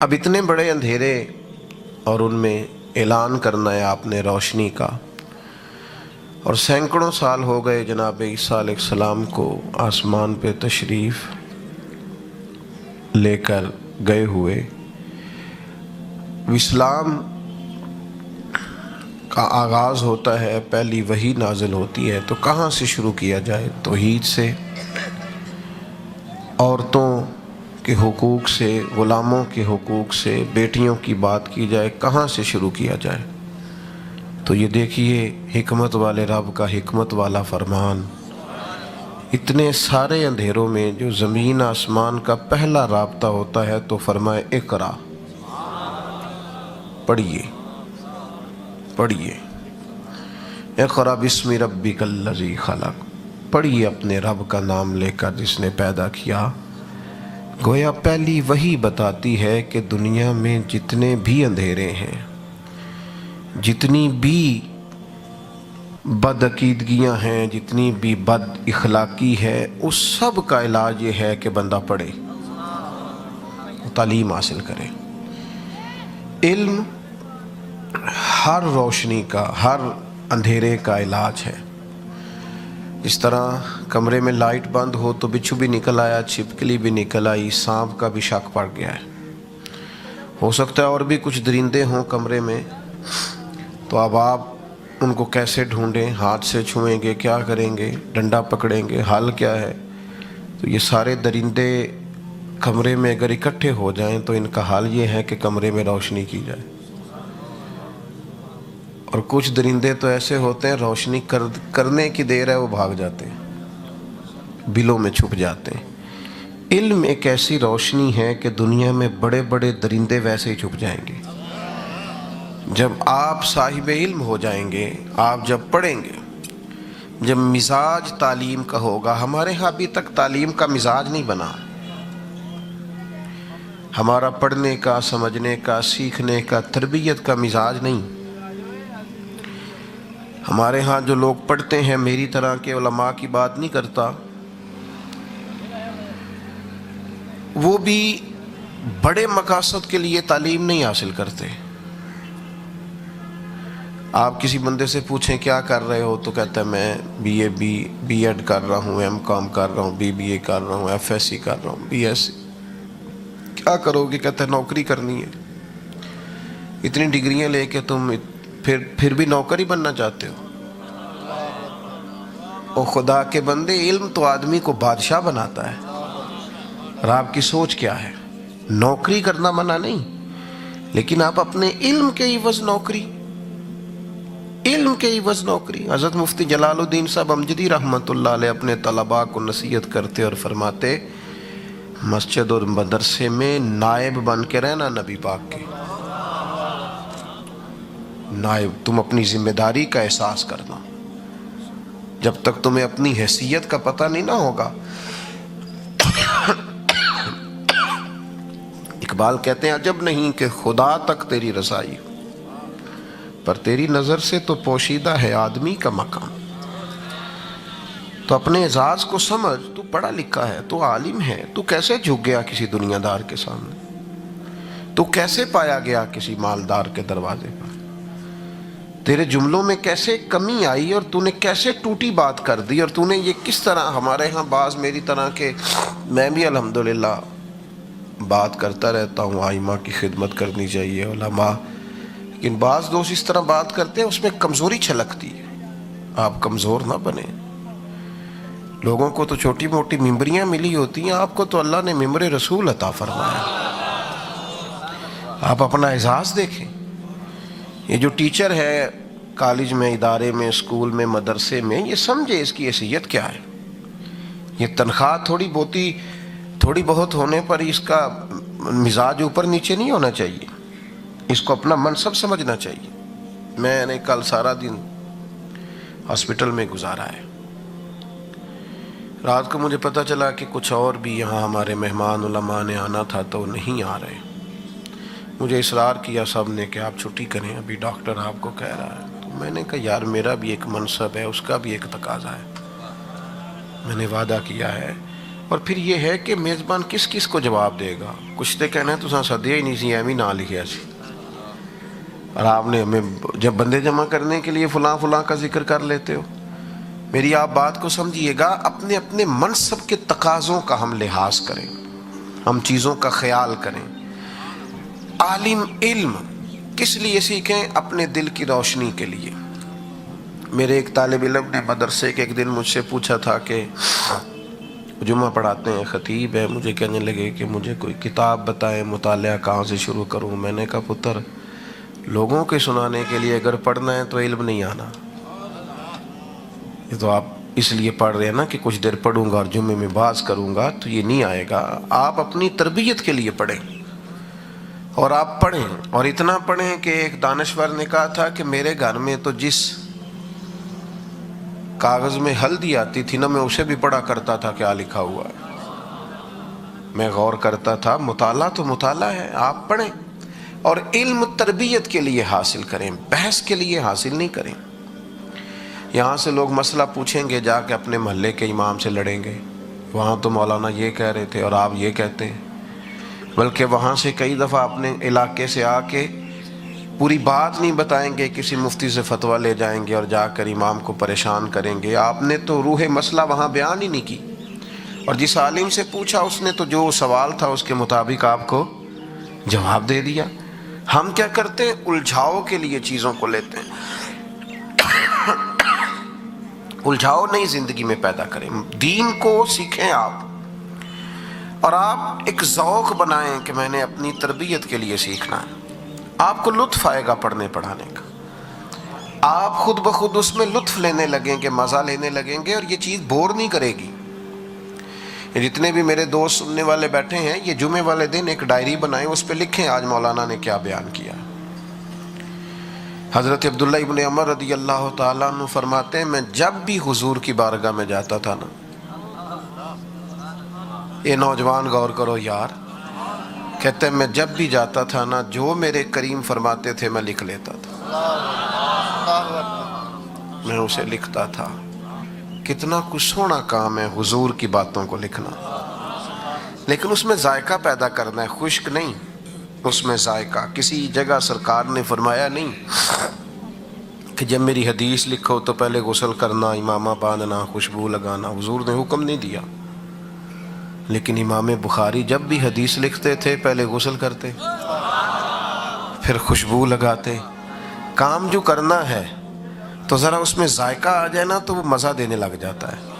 اب اتنے بڑے اندھیرے اور ان میں اعلان کرنا ہے آپ نے روشنی کا، اور سینکڑوں سال ہو گئے جناب عیسیٰ علیہ السلام کو آسمان پہ تشریف لے کر گئے ہوئے۔ اسلام کا آغاز ہوتا ہے، پہلی وحی نازل ہوتی ہے، تو کہاں سے شروع کیا جائے؟ توحید سے، عورتوں کے حقوق سے، غلاموں کے حقوق سے، بیٹیوں کی بات کی جائے، کہاں سے شروع کیا جائے؟ تو یہ دیکھیے حکمت والے رب کا حکمت والا فرمان، اتنے سارے اندھیروں میں جو زمین آسمان کا پہلا رابطہ ہوتا ہے تو فرمائے اقرا، پڑھیے پڑھیے، اقرا بسم ربک الذی خلق، پڑھیے اپنے رب کا نام لے کر جس نے پیدا کیا۔ گویا پہلی وحی بتاتی ہے کہ دنیا میں جتنے بھی اندھیرے ہیں، جتنی بھی بد عقیدگیاں ہیں، جتنی بھی بد اخلاقی ہے، اس سب کا علاج یہ ہے کہ بندہ پڑھے، تعلیم حاصل کرے۔ علم ہر روشنی کا، ہر اندھیرے کا علاج ہے۔ اس طرح کمرے میں لائٹ بند ہو تو بچھو بھی نکل آیا، چھپکلی بھی نکل آئی، سانپ کا بھی شک پڑ گیا ہے، ہو سکتا ہے اور بھی کچھ درندے ہوں کمرے میں، تو اب آپ ان کو کیسے ڈھونڈیں؟ ہاتھ سے چھوئیں گے؟ کیا کریں گے؟ ڈنڈا پکڑیں گے؟ حل کیا ہے؟ تو یہ سارے درندے کمرے میں اگر اکٹھے ہو جائیں تو ان کا حل یہ ہے کہ کمرے میں روشنی کی جائے۔ اور کچھ درندے تو ایسے ہوتے ہیں روشنی کرنے کی دیر ہے وہ بھاگ جاتے ہیں، بلوں میں چھپ جاتے ہیں۔ علم ایک ایسی روشنی ہے کہ دنیا میں بڑے بڑے درندے ویسے ہی چھپ جائیں گے۔ جب آپ صاحب علم ہو جائیں گے، آپ جب پڑھیں گے، جب مزاج تعلیم کا ہوگا، ہمارے ہاں ابھی تک تعلیم کا مزاج نہیں بنا، ہمارا پڑھنے کا، سمجھنے کا، سیکھنے کا، تربیت کا مزاج نہیں۔ ہمارے ہاں جو لوگ پڑھتے ہیں، میری طرح کے علماء کی بات نہیں کرتا، وہ بھی بڑے مقاصد کے لیے تعلیم نہیں حاصل کرتے۔ آپ کسی بندے سے پوچھیں کیا کر رہے ہو تو کہتا ہے میں بی ایڈ کر رہا ہوں، ایم کام کر رہا ہوں، بی اے کر رہا ہوں، ایف ایس سی کر رہا ہوں، بی ایس سی۔ کیا کرو گے؟ کہتا ہے نوکری کرنی ہے۔ اتنی ڈگریاں لے کے تم پھر بھی نوکری بننا چاہتے ہو؟ او خدا کے بندے، علم تو آدمی کو بادشاہ بناتا ہے، اور آپ کی سوچ کیا ہے؟ نوکری کرنا منع نہیں، لیکن آپ اپنے علم کے عوض نوکری، علم کے عوض نوکری۔ حضرت مفتی جلال الدین صاحب امجدی رحمۃ اللہ علیہ اپنے طلباء کو نصیحت کرتے اور فرماتے، مسجد اور مدرسے میں نائب بن کے رہنا نبی پاک کے، نائب، تم اپنی ذمہ داری کا احساس کرنا۔ جب تک تمہیں اپنی حیثیت کا پتہ نہیں نہ ہوگا۔ اقبال کہتے ہیں عجب نہیں کہ خدا تک تیری رسائی ہو، پر تیری نظر سے تو پوشیدہ ہے آدمی کا مقام۔ تو اپنے اعزاز کو سمجھ، تو پڑھا لکھا ہے، تو عالم ہے، تو کیسے جھک گیا کسی دنیا دار کے سامنے؟ تو کیسے پایا گیا کسی مالدار کے دروازے پر؟ تیرے جملوں میں کیسے کمی آئی اور تو نے کیسے ٹوٹی بات کر دی؟ اور تو نے یہ کس طرح، ہمارے ہاں بعض میری طرح کے، میں بھی الحمدللہ بات کرتا رہتا ہوں، آئمہ کی خدمت کرنی چاہیے، علماء، لیکن بعض دوست اس طرح بات کرتے ہیں اس میں کمزوری چھلکتی ہے۔ آپ کمزور نہ بنیں۔ لوگوں کو تو چھوٹی موٹی ممبریاں ملی ہوتی ہیں، آپ کو تو اللہ نے ممبر رسول عطا فرمایا۔ آپ اپنا اعزاز دیکھیں۔ یہ جو ٹیچر ہے کالج میں، ادارے میں، اسکول میں، مدرسے میں، یہ سمجھے اس کی حیثیت کیا ہے۔ یہ تنخواہ تھوڑی بہت ہونے پر اس کا مزاج اوپر نیچے نہیں ہونا چاہیے، اس کو اپنا منصب سمجھنا چاہیے۔ میں نے کل سارا دن ہاسپٹل میں گزارا ہے، رات کو مجھے پتہ چلا کہ کچھ اور بھی یہاں ہمارے مہمان علماء نے آنا تھا تو نہیں آ رہے۔ مجھے اصرار کیا سب نے کہ آپ چھٹی کریں، ابھی ڈاکٹر آپ کو کہہ رہا ہے۔ تو میں نے کہا یار میرا بھی ایک منصب ہے، اس کا بھی ایک تقاضا ہے۔ میں نے وعدہ کیا ہے اور پھر یہ ہے کہ میزبان کس کس کو جواب دے گا؟ کچھ تو کہنا ہے تو سدیا ہی نہیں سی ایویں نہ لکھیا سی، اور آپ نے ہمیں جب بندے جمع کرنے کے لیے فلاں فلاں کا ذکر کر لیتے ہو۔ میری آپ بات کو سمجھیے گا، اپنے اپنے منصب کے تقاضوں کا ہم لحاظ کریں، ہم چیزوں کا خیال کریں۔ عالم علم کس لیے سیکھیں؟ اپنے دل کی روشنی کے لیے۔ میرے ایک طالب علم نے مدرسے کے ایک دن مجھ سے پوچھا تھا کہ جمعہ پڑھاتے ہیں، خطیب ہے، مجھے کہنے لگے کہ مجھے کوئی کتاب بتائیں، مطالعہ کہاں سے شروع کروں؟ میں نے کہا پتر، لوگوں کے سنانے کے لیے اگر پڑھنا ہے تو علم نہیں آنا، یہ تو آپ اس لیے پڑھ رہے ہیں نا کہ کچھ دیر پڑھوں گا اور جمعے میں باز کروں گا، تو یہ نہیں آئے گا۔ آپ اپنی تربیت کے لیے پڑھیں، اور آپ پڑھیں، اور اتنا پڑھیں کہ ایک دانشور نے کہا تھا کہ میرے گھر میں تو جس کاغذ میں ہلدی آتی تھی نا، میں اسے بھی پڑھا کرتا تھا کیا لکھا ہوا ہے، میں غور کرتا تھا۔ مطالعہ تو مطالعہ ہے، آپ پڑھیں، اور علم تربیت کے لیے حاصل کریں، بحث کے لیے حاصل نہیں کریں۔ یہاں سے لوگ مسئلہ پوچھیں گے، جا کے اپنے محلے کے امام سے لڑیں گے، وہاں تو مولانا یہ کہہ رہے تھے اور آپ یہ کہتے ہیں، بلکہ وہاں سے کئی دفعہ اپنے علاقے سے آ کے پوری بات نہیں بتائیں گے، کسی مفتی سے فتویٰ لے جائیں گے اور جا کر امام کو پریشان کریں گے۔ آپ نے تو روح مسئلہ وہاں بیان ہی نہیں کی، اور جس عالم سے پوچھا اس نے تو جو سوال تھا اس کے مطابق آپ کو جواب دے دیا۔ ہم کیا کرتے ہیں؟ الجھاؤ کے لیے چیزوں کو لیتے ہیں۔ الجھاؤ نہیں زندگی میں پیدا کریں، دین کو سیکھیں آپ، اور آپ ایک ذوق بنائیں کہ میں نے اپنی تربیت کے لیے سیکھنا ہے۔ آپ کو لطف آئے گا پڑھنے پڑھانے کا، آپ خود بخود اس میں لطف لینے لگیں گے، مزہ لینے لگیں گے، اور یہ چیز بور نہیں کرے گی۔ جتنے بھی میرے دوست سننے والے بیٹھے ہیں، یہ جمعے والے دن ایک ڈائری بنائیں، اس پہ لکھیں آج مولانا نے کیا بیان کیا۔ حضرت عبداللہ ابن عمر رضی اللہ تعالیٰ عنہ فرماتے ہیں، میں جب بھی حضور کی بارگاہ میں جاتا تھا نا، یہ نوجوان غور کرو یار، کہتے ہیں میں جب بھی جاتا تھا نا، جو میرے کریم فرماتے تھے میں لکھ لیتا تھا، میں اسے لکھتا تھا۔ کتنا کچھ سونا کام ہے حضور کی باتوں کو لکھنا، لیکن اس میں ذائقہ پیدا کرنا ہے، خشک نہیں، اس میں ذائقہ۔ کسی جگہ سرکار نے فرمایا نہیں کہ جب میری حدیث لکھو تو پہلے غسل کرنا، امامہ باندھنا، خوشبو لگانا، حضور نے حکم نہیں دیا۔ لیکن امام بخاری جب بھی حدیث لکھتے تھے پہلے غسل کرتے، پھر خوشبو لگاتے۔ کام جو کرنا ہے تو ذرا اس میں ذائقہ آ جائے نا تو وہ مزہ دینے لگ جاتا ہے۔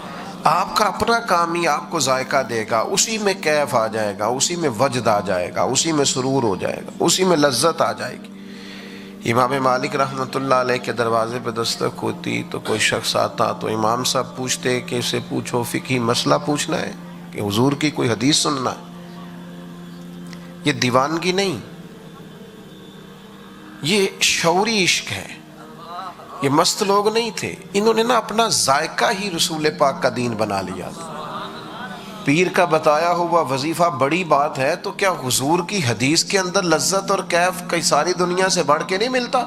آپ کا اپنا کام ہی آپ کو ذائقہ دے گا، اسی میں کیف آ جائے گا، اسی میں وجد آ جائے گا، اسی میں سرور ہو جائے گا، اسی میں لذت آ جائے گی۔ امام مالک رحمۃ اللہ علیہ کے دروازے پہ دستک ہوتی تو کوئی شخص آتا تو امام صاحب پوچھتے کہ اسے پوچھو، فقہی مسئلہ پوچھنا ہے کہ حضور کی کوئی حدیث سننا ہے۔ یہ دیوانگی نہیں، یہ شعوری عشق ہے۔ یہ مست لوگ نہیں تھے، انہوں نے نا اپنا ذائقہ ہی رسول پاک کا دین بنا لیا تھا۔ پیر کا بتایا ہوا وظیفہ بڑی بات ہے، تو کیا حضور کی حدیث کے اندر لذت اور کیف کئی ساری دنیا سے بڑھ کے نہیں ملتا؟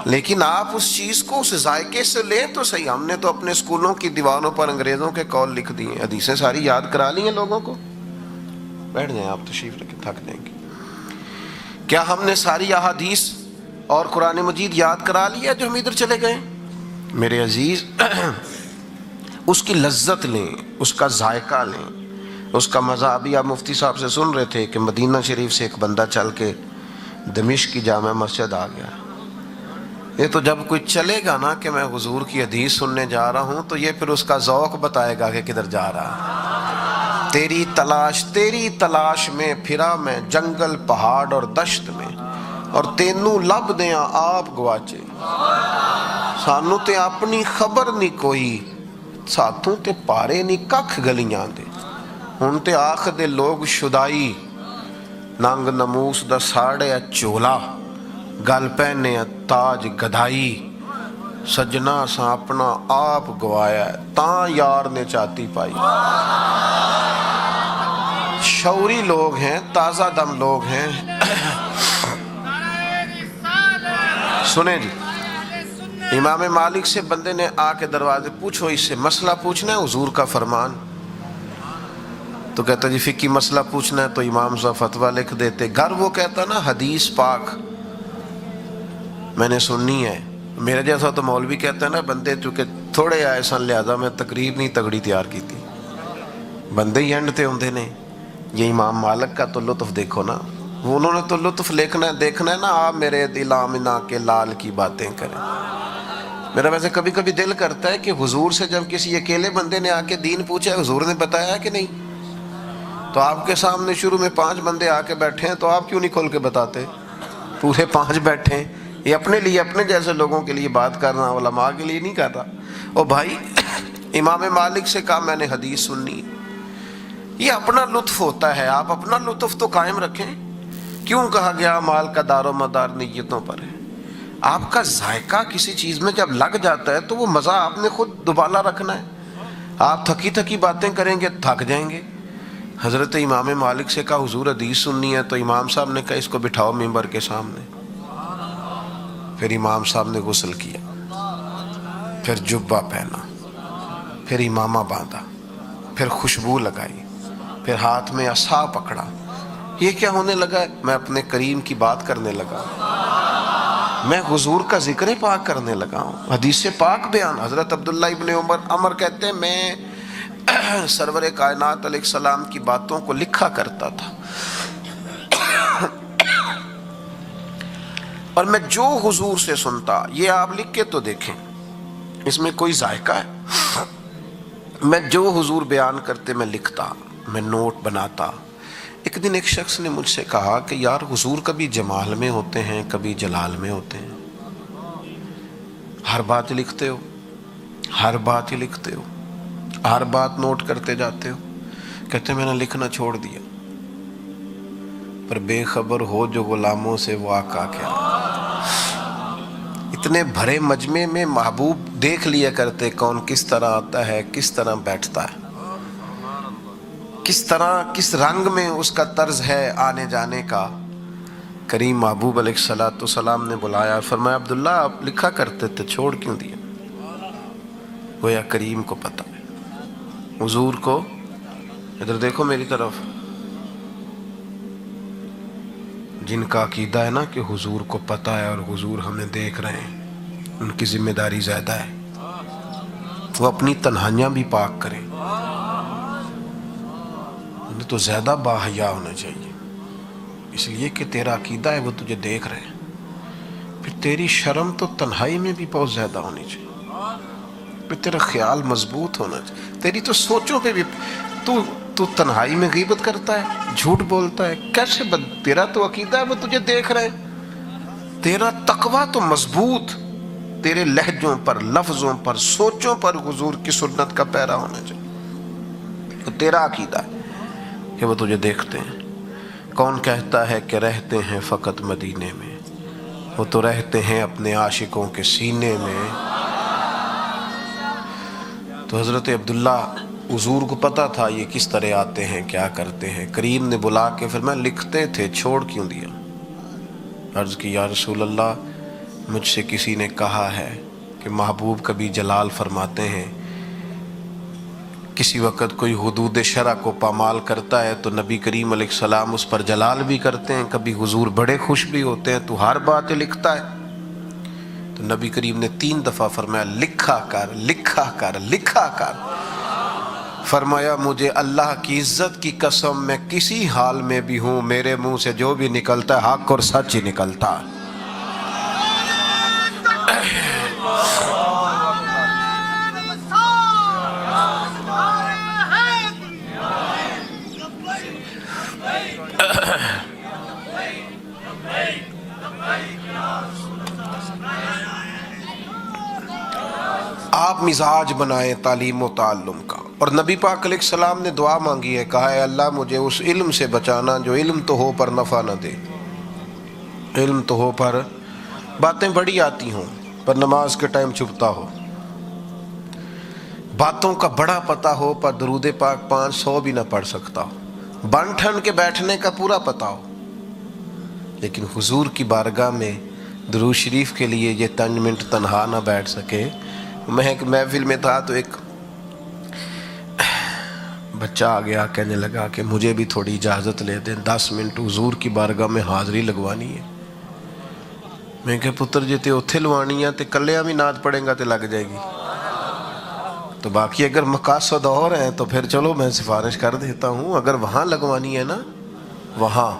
لیکن آپ اس چیز کو اس ذائقے سے لیں تو صحیح۔ ہم نے تو اپنے اسکولوں کی دیواروں پر انگریزوں کے قول لکھ دیے، حدیثیں ساری یاد کرا لی ہیں لوگوں کو۔ بیٹھ جائیں آپ، تشریف رکھیں، تھک جائیں گے۔ کیا ہم نے ساری احادیث اور قرآن مجید یاد کرا لیا جو ہم ادھر چلے گئے؟ میرے عزیز، اس کی لذت لیں، اس کا ذائقہ لیں، اس کا مزہ۔ ابھی آپ مفتی صاحب سے سن رہے تھے کہ مدینہ شریف سے ایک بندہ چل کے دمشق کی جامع مسجد آ گیا۔ یہ تو جب کوئی چلے گا نا کہ میں حضور کی حدیث سننے جا رہا ہوں تو یہ پھر اس کا ذوق بتائے گا کہ کدھر جا رہا ہے۔ تیری تلاش میں پھرا میں جنگل پہاڑ اور دشت میں، اور تینوں لب دیاں آپ گواچے، سانو تے اپنی خبر نہیں کوئی، ساتھوں تے پارے نہیں ککھ گلیاں دے، ہن تے آخ دے لوگ شدائی، ننگ نموس دا ساڑے چولا، گل پہنے تاج گدائی، سجنا سا اپنا آپ گوایا تاں یار نے چاتی پائی۔ شعوری لوگ ہیں، تازہ دم لوگ ہیں۔ سنیں جی، امام مالک سے بندے نے آ کے دروازے، پوچھو اس سے مسئلہ پوچھنا ہے، حضور کا فرمان۔ تو کہتا جی فقہی مسئلہ پوچھنا ہے تو امام صاحب فتویٰ لکھ دیتے. گھر وہ کہتا نا حدیث پاک میں نے سننی ہے. میرے جیسا تو مولوی کہتا ہے نا بندے چونکہ تھوڑے آئے سن لہذا میں تقریر نہیں تگڑی تیار کی تھی. بندے ہی اینڈ تے ہوندے نے. یہ امام مالک کا تو لطف دیکھو نا, انہوں نے تو لطف دیکھنا ہے نا. آپ میرے دل آمنہ کے لال کی باتیں کریں. میرا ویسے کبھی کبھی دل کرتا ہے کہ حضور سے جب کسی اکیلے بندے نے آ کے دین پوچھا ہے حضور نے بتایا کہ نہیں, تو آپ کے سامنے شروع میں 5 بندے آ کے بیٹھے ہیں تو آپ کیوں نہیں کھول کے بتاتے؟ پورے 5 بیٹھے ہیں. یہ اپنے لیے اپنے جیسے لوگوں کے لیے بات کر رہا, علماء کے لیے نہیں کر رہا. او بھائی امام مالک سے کہا میں نے حدیث سننی. یہ اپنا لطف ہوتا ہے, آپ اپنا لطف تو قائم رکھیں. کیوں کہا گیا مال کا دار و مدار نیتوں پر ہے؟ آپ کا ذائقہ کسی چیز میں جب لگ جاتا ہے تو وہ مزہ آپ نے خود دوبالا رکھنا ہے. آپ تھکی تھکی باتیں کریں گے تھک جائیں گے. حضرت امام مالک سے کہا حضور حدیث سننی ہے, تو امام صاحب نے کہا اس کو بٹھاؤ ممبر کے سامنے. پھر امام صاحب نے غسل کیا, پھر جبہ پہنا, پھر امامہ باندھا, پھر خوشبو لگائی, پھر ہاتھ میں عصا پکڑا. یہ کیا ہونے لگا ہے؟ میں اپنے کریم کی بات کرنے لگا, میں حضور کا ذکر پاک کرنے لگا ہوں, حدیث پاک بیان. حضرت عبداللہ ابن عمر کہتے ہیں میں سرور کائنات علیہ السلام کی باتوں کو لکھا کرتا تھا, اور میں جو حضور سے سنتا, یہ آپ لکھ کے تو دیکھیں اس میں کوئی ذائقہ ہے. میں جو حضور بیان کرتے میں لکھتا, میں نوٹ بناتا. ایک دن ایک شخص نے مجھ سے کہا کہ یار حضور کبھی جمال میں ہوتے ہیں کبھی جلال میں ہوتے ہیں, ہر بات لکھتے ہو, ہر بات ہی لکھتے ہو, ہر بات نوٹ کرتے جاتے ہو. کہتے میں نے لکھنا چھوڑ دیا, پر بے خبر ہو جو غلاموں سے وہ آقا کیا. اتنے بھرے مجمع میں محبوب دیکھ لیا کرتے کون کس طرح آتا ہے, کس طرح بیٹھتا ہے, کس طرح کس رنگ میں اس کا طرز ہے آنے جانے کا. کریم محبوب علیہ السلام نے بلایا, فرمایا عبداللہ آپ لکھا کرتے تھے چھوڑ کیوں دیا؟ گویا کریم کو پتہ ہے, حضور کو. ادھر دیکھو میری طرف, جن کا عقیدہ ہے نا کہ حضور کو پتہ ہے اور حضور ہمیں دیکھ رہے ہیں, ان کی ذمہ داری زیادہ ہے. وہ اپنی تنہائیاں بھی پاک کریں, انہیں تو زیادہ باحیا ہونا چاہیے, اس لیے کہ تیرا عقیدہ ہے وہ تجھے دیکھ رہے ہیں. پھر تیری شرم تو تنہائی میں بھی بہت زیادہ ہونی چاہیے, پھر تیرا خیال مضبوط ہونا چاہیے. تیری تو سوچوں پہ بھی تو تنہائی میں غیبت کرتا ہے, جھوٹ بولتا ہے, کیسے تیرا تو عقیدہ ہے وہ تجھے دیکھ رہے ہیں. تیرا تقویٰ تو مضبوط, تیرے لہجوں پر, لفظوں پر, سوچوں پر حضور کی سنت کا پیرا ہونا چاہیے. تو تیرا عقیدہ ہے کہ وہ تجھے دیکھتے ہیں. کون کہتا ہے کہ رہتے ہیں فقط مدینے میں, وہ تو رہتے ہیں اپنے عاشقوں کے سینے میں. تو حضرت عبداللہ حضور کو پتہ تھا یہ کس طرح آتے ہیں کیا کرتے ہیں. کریم نے بلا کے پھر میں لکھتے تھے چھوڑ کیوں دیا؟ عرض کی یا رسول اللہ مجھ سے کسی نے کہا ہے کہ محبوب کبھی جلال فرماتے ہیں, کسی وقت کوئی حدود شرع کو پامال کرتا ہے تو نبی کریم علیہ السلام اس پر جلال بھی کرتے ہیں, کبھی حضور بڑے خوش بھی ہوتے ہیں, تو ہر بات لکھتا ہے. تو نبی کریم نے 3 دفعہ فرمایا لکھا کر, لکھا کر, لکھا کر. فرمایا مجھے اللہ کی عزت کی قسم میں کسی حال میں بھی ہوں, میرے منہ سے جو بھی نکلتا ہے حق اور سچ ہی نکلتا ہے. آپ مزاج بنائیں تعلیم و تعلم کا. اور نبی پاک علیہ السلام نے دعا مانگی ہے, کہا ہے اللہ مجھے اس علم سے بچانا جو علم تو ہو پر نفع نہ دے, علم تو ہو پر باتیں بڑی آتی ہوں پر نماز کے ٹائم چھپتا ہو, باتوں کا بڑا پتہ ہو پر درود پاک 500 بھی نہ پڑھ سکتا ہو, بن ٹھن کے بیٹھنے کا پورا پتہ ہو, لیکن حضور کی بارگاہ میں درود شریف کے لیے یہ 3 منٹ تنہا نہ بیٹھ سکے. میں ایک محفل میں تھا تو ایک بچہ آ گیا, کہنے لگا کہ مجھے بھی تھوڑی اجازت لے دیں, 10 منٹ حضور کی بارگاہ میں حاضری لگوانی ہے. میں کہ پتر جی تے اتھے لوانی ہے تے کلیاں بھی نعت پڑھیں گا تے لگ جائے گی, تو باقی اگر مقاصد اور ہیں تو پھر چلو میں سفارش کر دیتا ہوں. اگر وہاں لگوانی ہے نا, وہاں,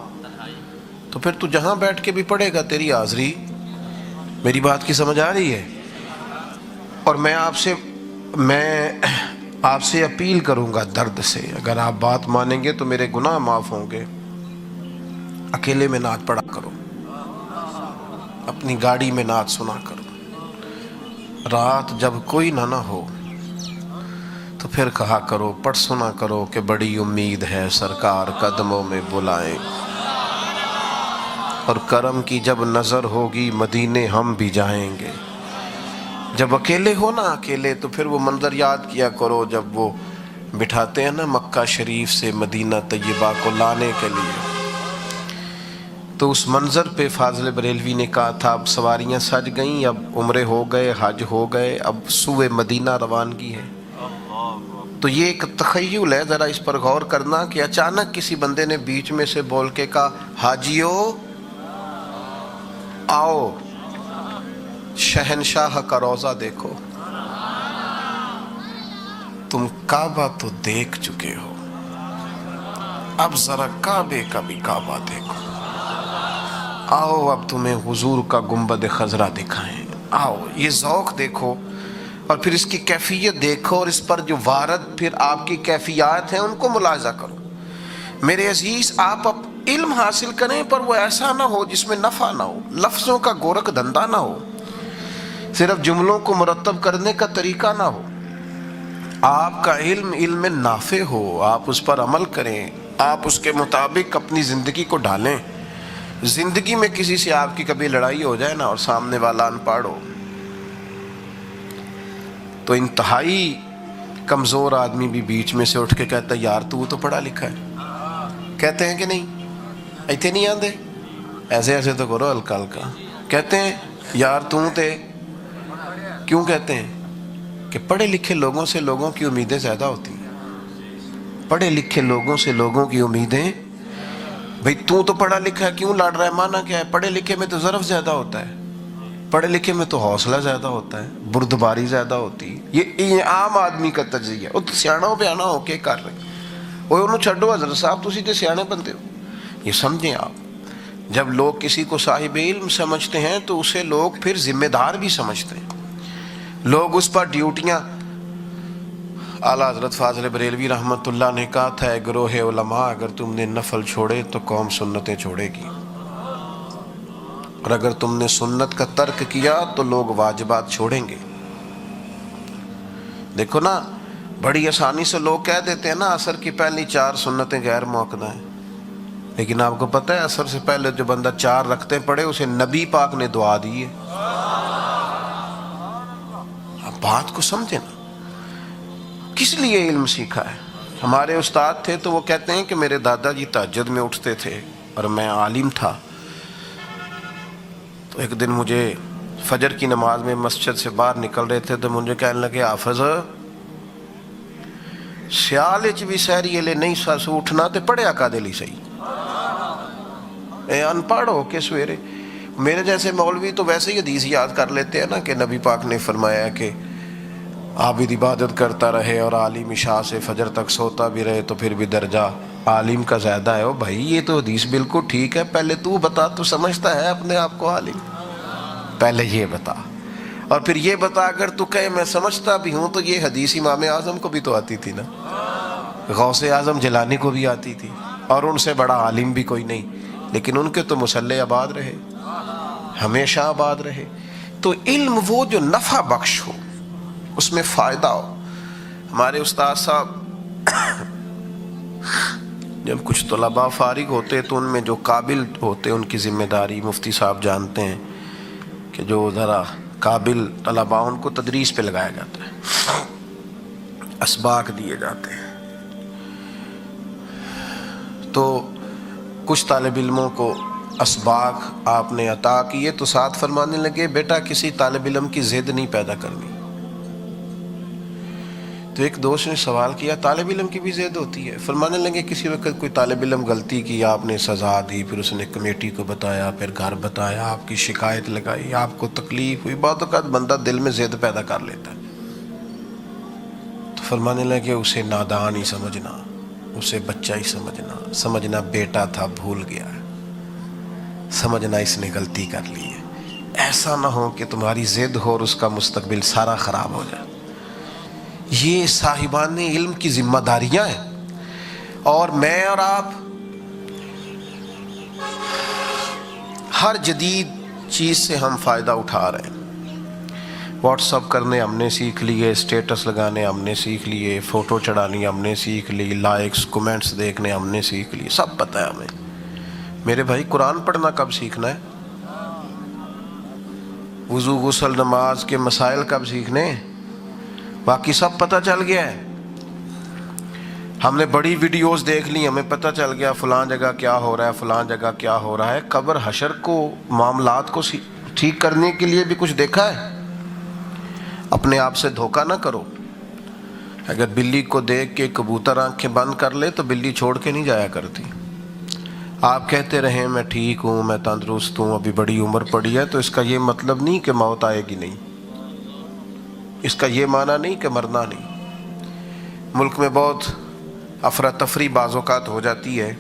تو پھر تو جہاں بیٹھ کے بھی پڑھے گا تیری حاضری. میری بات کی سمجھ آ رہی ہے؟ اور میں آپ سے اپیل کروں گا درد سے, اگر آپ بات مانیں گے تو میرے گناہ معاف ہوں گے. اکیلے میں نعت پڑھا کرو, اپنی گاڑی میں نعت سنا کرو. رات جب کوئی نہ ہو تو پھر کہا کرو, پڑھ سنا کرو کہ بڑی امید ہے سرکار قدموں میں بلائیں, اور کرم کی جب نظر ہوگی مدینے ہم بھی جائیں گے. جب اکیلے ہو نا, اکیلے, تو پھر وہ منظر یاد کیا کرو جب وہ بٹھاتے ہیں نا مکہ شریف سے مدینہ طیبہ کو لانے کے لیے. تو اس منظر پہ فاضل بریلوی نے کہا تھا اب سواریاں سج گئیں, اب عمرے ہو گئے, حج ہو گئے, اب سوئے مدینہ روانگی ہے. تو یہ ایک تخیل ہے, ذرا اس پر غور کرنا کہ اچانک کسی بندے نے بیچ میں سے بول کے کہا حاجیو آؤ شہنشاہ کا روضہ دیکھو. تم کعبہ تو دیکھ چکے ہو, اب ذرا کعبے کا بھی کعبہ دیکھو. آؤ اب تمہیں حضور کا گنبد خضرا دکھائیں. آؤ یہ ذوق دیکھو, اور پھر اس کی کیفیت دیکھو, اور اس پر جو وارد پھر آپ کی کیفیات ہیں ان کو ملاحظہ کرو. میرے عزیز, آپ علم حاصل کریں پر وہ ایسا نہ ہو جس میں نفع نہ ہو, لفظوں کا گورکھ دھندا نہ ہو, صرف جملوں کو مرتب کرنے کا طریقہ نہ ہو. آپ کا علم نافع ہو, آپ اس پر عمل کریں, آپ اس کے مطابق اپنی زندگی کو ڈھالیں. زندگی میں کسی سے آپ کی کبھی لڑائی ہو جائے نا اور سامنے والا ان پڑھ ہو, تو انتہائی کمزور آدمی بھی بیچ میں سے اٹھ کے کہتا ہے یار تو پڑھا لکھا ہے. کہتے ہیں کہ نہیں؟ ایتھے نہیں آندے, ایسے ایسے تو کرو ہلکا ہلکا. کہتے ہیں یار تے, کیوں کہتے ہیں؟ کہ پڑھے لکھے لوگوں سے لوگوں کی امیدیں زیادہ ہوتی ہیں. پڑھے لکھے لوگوں سے لوگوں کی امیدیں, بھئی تو پڑھا لکھا ہے کیوں لڑ رہا ہے, مانا کیا ہے؟ پڑھے لکھے میں تو ظرف زیادہ ہوتا ہے, پڑھے لکھے میں تو حوصلہ زیادہ ہوتا ہے, بردباری زیادہ ہوتی ہے. یہ عام آدمی کا تجزیہ. وہ تو سیاحوں پہ آنا ہو کے کر رہے, وہ انہوں چھڈو حضرت صاحب, تسی تے سیانے بندے ہو. یہ سمجھیں آپ, جب لوگ کسی کو صاحب علم سمجھتے ہیں تو اسے لوگ پھر ذمہ دار بھی سمجھتے ہیں. لوگ اس پر ڈیوٹیاں, اعلیٰ حضرت فاضل بریلوی رحمۃ اللہ نے کہا تھا اے گروہ علماء, اگر تم نے نفل چھوڑے تو قوم سنتیں چھوڑے گی, اور اگر تم نے سنت کا ترک کیا تو لوگ واجبات چھوڑیں گے. دیکھو نا, بڑی آسانی سے لوگ کہہ دیتے ہیں نا عصر کی پہلی 4 سنتیں غیر موقدہ ہیں, لیکن آپ کو پتہ ہے عصر سے پہلے جو بندہ 4 رکھتے پڑے اسے نبی پاک نے دعا دی ہے. آپ بات کو سمجھیں نا, کس لیے علم سیکھا ہے؟ ہمارے استاد تھے تو وہ کہتے ہیں کہ میرے دادا جی تہجد میں اٹھتے تھے اور میں عالم تھا. تو ایک دن مجھے فجر کی نماز میں مسجد سے باہر نکل رہے تھے تو مجھے کہنے لگے حافظ سیال بھی سہری لے نہیں ساس اٹھنا تے پڑھیا کا دلی صحیح, اے ان پڑھ ہو کے سویرے. میرے جیسے مولوی تو ویسے ہی حدیث یاد کر لیتے ہیں نا کہ نبی پاک نے فرمایا کہ عابد عبادت کرتا رہے اور عالم عشاء سے فجر تک سوتا بھی رہے تو پھر بھی درجہ عالم کا زیادہ ہے. او بھائی یہ تو حدیث بالکل ٹھیک ہے, پہلے تو بتا تو سمجھتا ہے اپنے آپ کو عالم, پہلے یہ بتا, اور پھر یہ بتا اگر تو کہے میں سمجھتا بھی ہوں تو یہ حدیث امام اعظم کو بھی تو آتی تھی نا, غوث اعظم جیلانی کو بھی آتی تھی, اور ان سے بڑا عالم بھی کوئی نہیں, لیکن ان کے تو مسلح آباد رہے, ہمیشہ آباد رہے. تو علم وہ جو نفع بخش ہو, اس میں فائدہ ہو. ہمارے استاد صاحب جب کچھ طلباء فارغ ہوتے تو ان میں جو قابل ہوتے ان کی ذمہ داری مفتی صاحب جانتے ہیں کہ جو ذرا قابل طلباء ان کو تدریس پہ لگایا جاتا ہے, اسباق دیے جاتے ہیں. تو کچھ طالب علموں کو اسباق آپ نے عطا کیے تو ساتھ فرمانے لگے بیٹا کسی طالب علم کی ضد نہیں پیدا کرنی, تو ایک دوست نے سوال کیا طالب علم کی بھی ضد ہوتی ہے؟ فرمانے لگے کسی وقت کوئی طالب علم غلطی کی، آپ نے سزا دی، پھر اس نے کمیٹی کو بتایا، پھر گھر بتایا، آپ کی شکایت لگائی، آپ کو تکلیف ہوئی، بعض اوقات بندہ دل میں ضد پیدا کر لیتا ہے، تو فرمانے لگے اسے نادان ہی سمجھنا، اسے بچہ ہی سمجھنا بیٹا تھا بھول گیا ہے، سمجھنا اس نے غلطی کر لی ہے، ایسا نہ ہو کہ تمہاری ضد ہو اور اس کا مستقبل سارا خراب ہو جائے۔ یہ صاحبان علم کی ذمہ داریاں ہیں، اور میں اور آپ ہر جدید چیز سے ہم فائدہ اٹھا رہے ہیں۔ واٹس اپ کرنے ہم نے سیکھ لیے، اسٹیٹس لگانے ہم نے سیکھ لیے، فوٹو چڑھانی ہم نے سیکھ لی، لائکس کومنٹس دیکھنے ہم نے سیکھ لیے، سب پتہ ہے ہمیں۔ میرے بھائی قرآن پڑھنا کب سیکھنا ہے؟ وضو غسل نماز کے مسائل کب سیکھنے؟ باقی سب پتہ چل گیا ہے۔ ہم نے بڑی ویڈیوز دیکھ لی، ہمیں پتہ چل گیا فلاں جگہ کیا ہو رہا ہے، فلاں جگہ کیا ہو رہا ہے۔ قبر حشر کو معاملات کو ٹھیک کرنے کے لیے بھی کچھ دیکھا ہے؟ اپنے آپ سے دھوکہ نہ کرو۔ اگر بلی کو دیکھ کے کبوتر آنکھیں بند کر لے تو بلی چھوڑ کے نہیں جایا کرتی۔ آپ کہتے رہیں میں ٹھیک ہوں، میں تندرست ہوں، ابھی بڑی عمر پڑی ہے، تو اس کا یہ مطلب نہیں کہ موت آئے گی نہیں، اس کا یہ معنی نہیں کہ مرنا نہیں۔ ملک میں بہت افراتفری بعض اوقات ہو جاتی ہے،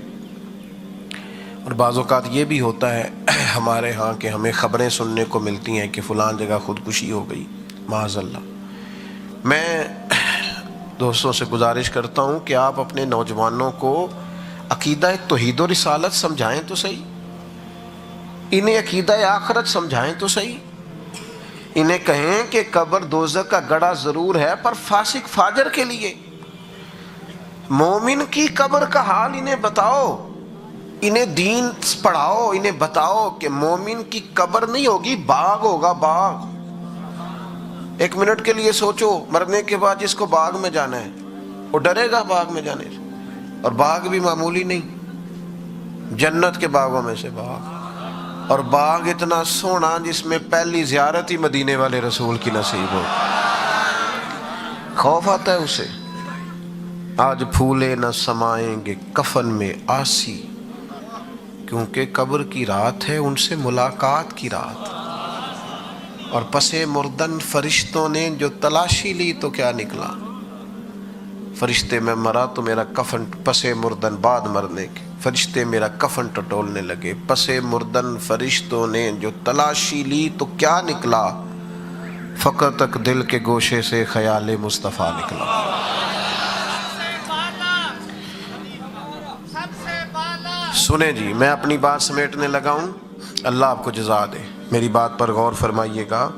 اور بعض اوقات یہ بھی ہوتا ہے ہمارے ہاں کہ ہمیں خبریں سننے کو ملتی ہیں کہ فلاں جگہ خودکشی ہو گئی، معاذ اللہ۔ میں دوستوں سے گزارش کرتا ہوں کہ آپ اپنے نوجوانوں کو عقیدہ توحید و رسالت سمجھائیں تو صحیح، انہیں عقیدہ آخرت سمجھائیں تو صحیح، انہیں کہیں کہ قبر دوزخ کا گڑھا ضرور ہے پر فاسق فاجر کے لیے۔ مومن کی قبر کا حال انہیں بتاؤ، انہیں دین پڑھاؤ، انہیں بتاؤ کہ مومن کی قبر نہیں ہوگی، باغ ہوگا، باغ۔ ایک منٹ کے لیے سوچو، مرنے کے بعد جس کو باغ میں جانا ہے وہ ڈرے گا باغ میں جانے سے، اور باغ بھی معمولی نہیں، جنت کے باغوں میں سے باغ، اور باغ اتنا سونا جس میں پہلی زیارت ہی مدینے والے رسول کی نصیب ہو۔ خوف آتا ہے اسے۔ آج پھولے نہ سمائیں گے کفن میں آسی، کیونکہ قبر کی رات ہے ان سے ملاقات کی رات، اور پس مردن فرشتوں نے جو تلاشی لی تو کیا نکلا؟ فرشتے میں مرا تو میرا کفن، پس مردن بعد مرنے کے فرشتے میرا کفن ٹٹولنے لگے، پس مردن فرشتوں نے جو تلاشی لی تو کیا نکلا؟ فقر تک دل کے گوشے سے خیال مصطفیٰ نکلا۔ سنیں جی، میں اپنی بات سمیٹنے لگا ہوں، اللہ آپ کو جزا دے، میری بات پر غور فرمائیے گا۔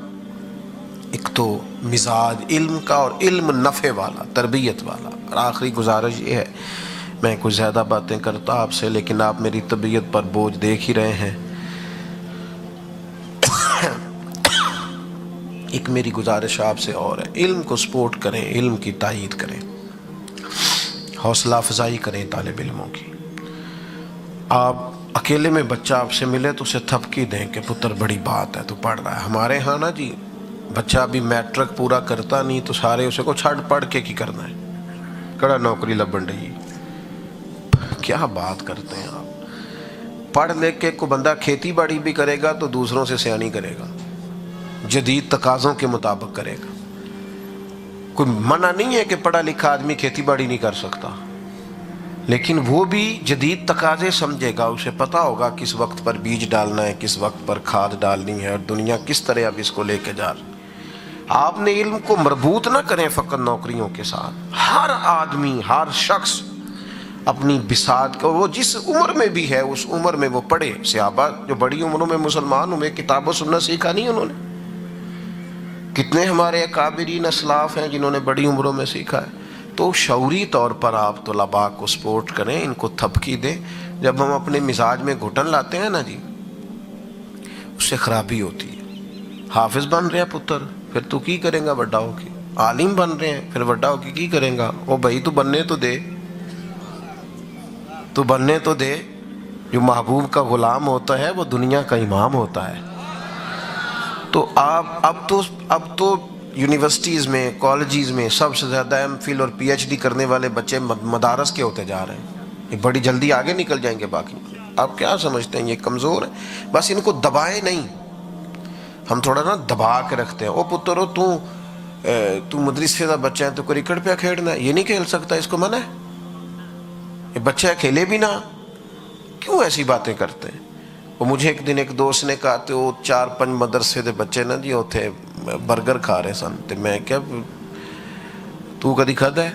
ایک تو مزاج علم کا، اور علم نفع والا، تربیت والا، اور آخری گزارش یہ ہے، میں کچھ زیادہ باتیں کرتا آپ سے، لیکن آپ میری طبیعت پر بوجھ دیکھ ہی رہے ہیں۔ ایک میری گزارش آپ سے اور ہے، علم کو سپورٹ کریں، علم کی تائید کریں، حوصلہ افزائی کریں طالب علموں کی۔ آپ اکیلے میں بچہ آپ سے ملے تو اسے تھپکی دیں کہ پتر بڑی بات ہے تو پڑھ رہا ہے۔ ہمارے ہاں نا جی، بچہ ابھی میٹرک پورا کرتا نہیں تو سارے اسے کو چھڑ پڑھ کے کی کرنا ہے، کڑا نوکری لبن رہی۔ کیا بات کرتے ہیں آپ؟ پڑھ لکھ کے کوئی بندہ کھیتی باڑی بھی کرے گا تو دوسروں سے سیانی کرے گا، جدید تقاضوں کے مطابق کرے گا۔ کوئی منع نہیں ہے کہ پڑھا لکھا آدمی کھیتی باڑی نہیں کر سکتا، لیکن وہ بھی جدید تقاضے سمجھے گا، اسے پتہ ہوگا کس وقت پر بیج ڈالنا ہے، کس وقت پر کھاد ڈالنی ہے، اور دنیا کس طرح اب اس کو لے کے جا رہی۔ آپ نے علم کو مربوط نہ کریں فقط نوکریوں کے ساتھ۔ ہر آدمی، ہر شخص اپنی بساط کو، وہ جس عمر میں بھی ہے اس عمر میں وہ پڑھے۔ صحابہ جو بڑی عمروں میں مسلمان ہوئے، کتاب و سنت سیکھا نہیں انہوں نے؟ کتنے ہمارے اکابرین اسلاف ہیں جنہوں نے بڑی عمروں میں سیکھا ہے۔ تو شعوری طور پر آپ طلباء کو سپورٹ کریں، ان کو تھپکی دیں۔ جب ہم اپنے مزاج میں گھٹن لاتے ہیں نا جی، اس سے خرابی ہوتی ہے۔ حافظ بن رہے ہیں پتر، پھر تو کی کریں گا بڑا ہو کے؟ عالم بن رہے ہیں، پھر بڑا ہو کے کی کریں گا؟ او بھائی تو بننے تو دے، تو بننے تو دے۔ جو محبوب کا غلام ہوتا ہے وہ دنیا کا امام ہوتا ہے۔ تو آپ اب تو یونیورسٹیز میں، کالجز میں سب سے زیادہ ایم فل اور پی ایچ ڈی کرنے والے بچے مدارس کے ہوتے جا رہے ہیں. یہ بڑی جلدی آگے نکل جائیں گے. باقی آپ کیا سمجھتے ہیں یہ کمزور ہیں؟ بس ان کو دبائے نہیں. ہم تھوڑا نا دبا کے رکھتے ہیں. او پترو تو مدرسے کا بچہ ہے تو کرکٹ پہ کھیلنا ہے، یہ نہیں کھیل سکتا، اس کو منع ہے. یہ بچہ کھیلے بھی نہ. کیوں ایسی باتیں کرتے ہیں؟ وہ مجھے ایک دن ایک دوست نے کہا تو وہ 4-5 مدرسے دے بچے نا جی اتنے برگر کھا رہے سن. تو میں کیا تو کدی کھادا ہے؟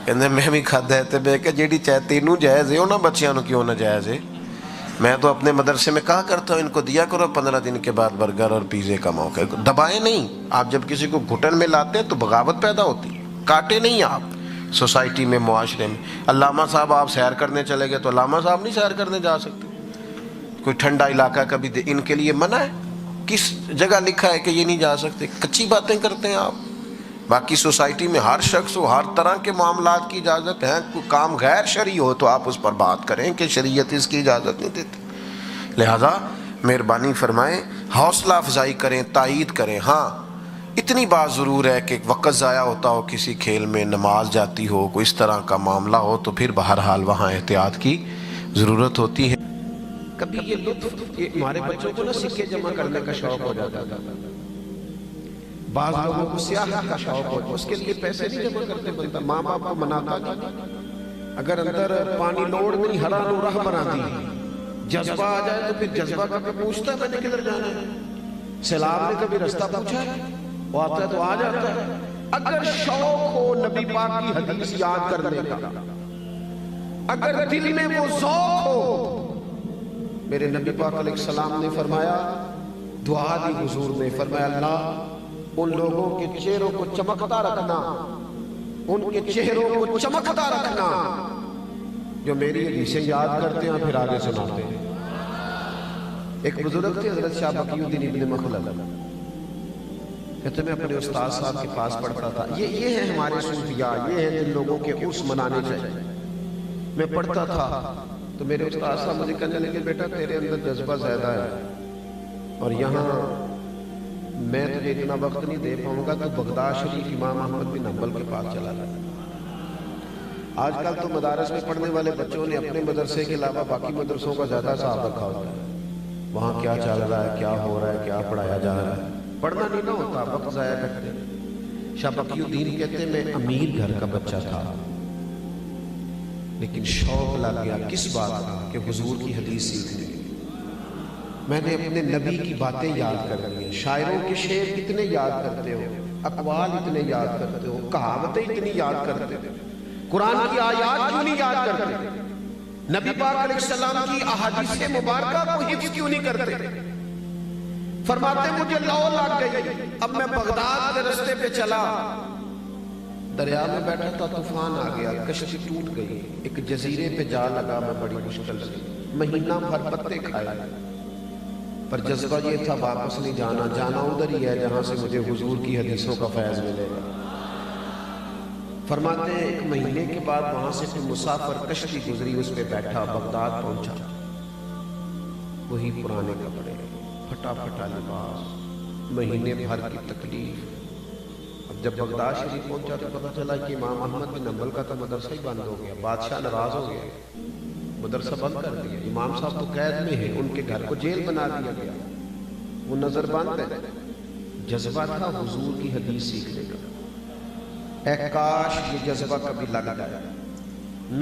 کہندے میں بھی کھادا ہے. تو میں کہ جیڑی چاہے تینوں جائز ہے انہاں بچیاں نو کیوں نہ جائز ہے؟ میں تو اپنے مدرسے میں کہا کرتا ہوں ان کو دیا کرو 15 دن کے بعد برگر اور پیزے کا موقع. دبائے نہیں. آپ جب کسی کو گھٹن میں لاتے ہیں تو بغاوت پیدا ہوتی ہے. کاٹے نہیں آپ سوسائٹی میں، معاشرے میں. علامہ صاحب آپ سیر کرنے چلے گئے تو علامہ صاحب نہیں سیر کرنے جا سکتے. کوئی ٹھنڈا علاقہ کبھی ان کے لیے منع ہے؟ کس جگہ لکھا ہے کہ یہ نہیں جا سکتے؟ کچی باتیں کرتے ہیں آپ. باقی سوسائٹی میں ہر شخص کو ہر طرح کے معاملات کی اجازت ہے. کوئی کام غیر شرعی ہو تو آپ اس پر بات کریں کہ شریعت اس کی اجازت نہیں دیتی. لہذا مہربانی فرمائیں، حوصلہ افزائی کریں، تائید کریں. ہاں اتنی بات ضرور ہے کہ وقت ضائع ہوتا ہو کسی کھیل میں، نماز جاتی ہو، کوئی اس طرح کا معاملہ ہو تو پھر بہرحال وہاں احتیاط کی ضرورت ہوتی ہے. کبھی یہ لطف ہمارے بچوں کو نا سکے جمع کرنے کا شوق ہو جاتا تھا. بعض لوگوں کو سیاحت کا شوق ہوتا ہے، اس کے لیے پیسے نہیں جمع کرتے بندہ. ماں باپ کو مناتا نہیں. اگر اندر پانی لوڑ نہیں ہرا نو راہ بنا دی، جذبہ آ جائے تو پھر جذبہ کبھی پوچھتا ہے میں نے کدھر جانا ہے؟ سیلاب نے کبھی رستہ پوچھا ہے؟ وہ آتا ہے تو آ جاتا ہے. اگر شوق ہو نبی پاک کی حدیث یاد کرنے کا، اگر دل میں وہ ذوق ہو، میرے نبی پاک علیہ السلام نے فرمایا، دعا دی حضور نے فرمایا، اللہ ان لوگوں کے چہروں کو چمکتا رکھنا، ان کے چہروں کو چمکتا رکھنا جو میری حدیثیں یاد کرتے ہیں پھر آگے سناتے ہیں. ایک بزرگ تھے حضرت شاہ بقی الدین ابن مخلد، کہتے میں اپنے استاد صاحب کے پاس پڑھتا تھا. یہ ہیں ہمارے صوفیاء، یہ ہیں جن لوگوں کے عرس منانے چاہیے. میں پڑھتا تھا تو میرے استاد صاحب مجھے کہنے لگے بیٹا تیرے اندر جذبہ زیادہ ہے اور یہاں میں تجھے اتنا وقت نہیں دے پاؤں گا، تو بغداد شریف امام احمد بن حنبل کے پاس چلا جائے. آج کل تو مدارس میں پڑھنے والے بچوں نے اپنے مدرسے کے علاوہ باقی مدرسوں کا زیادہ حساب رکھا ہوتا ہے. وہاں کیا چل رہا ہے، کیا ہو رہا ہے، کیا پڑھایا جا رہا ہے. پڑھنا نہیں نہ ہوتا، وقت ضائع کرتے. شاہ بقی الدین کہتے میں امیر گھر کا بچہ تھا لیکن شوق لگ گیا کس بات کا کہ حضور کی حدیث سیکھنے کی. میں نے اپنے نبی کی باتیں یاد کر لی. شاعروں کے شعر کتنے یاد کرتے ہو، اقوال اتنے یاد کرتے ہو، کہاوتیں اتنی یاد کرتے ہو، قرآن کی آیات کیوں نہیں یاد کرتے؟ نبی پاک علیہ السلام کی احادیث مبارکہ کو حفظ کیوں نہیں کرتے؟ فرماتے مجھے لو لگ گئی، اب میں بغداد کے رستے پہ چلا، دریا میں بیٹھا تھا، طوفان آ گیا، کشتی ٹوٹ گئی، ایک جزیرے پہ جا لگا میں بڑی مشکل سے، مہینہ بھر پتے کھائے، پر جذبہ یہ تھا واپس نہیں جانا، جانا ادھر ہی ہے جہاں سے مجھے حضور کی حدیثوں کا فیض ملے گا. فرماتے ہیں ایک مہینے کے بعد وہاں سے کوئی مسافر کشتی گزری، اس پہ بیٹھا، بغداد پہنچا. وہی پرانے کپڑے، پھٹا پھٹا لباس، مہینے بھر کی تکلیف. اب جب بغداد شریف پہنچا تو پتہ چلا کہ امام احمد بن حنبل کا تو مدرسہ ہی بند ہو گیا. بادشاہ ناراض ہو گیا، مدرسہ بند کر دیا. امام صاحب تو قید میں ہیں، ان کے گھر کو جیل بنا دیا گیا، وہ نظر بند ہے. جذبہ تھا حضور کی حدیث سیکھنے کا. اے کاش یہ جذبہ کبھی لگ جائے.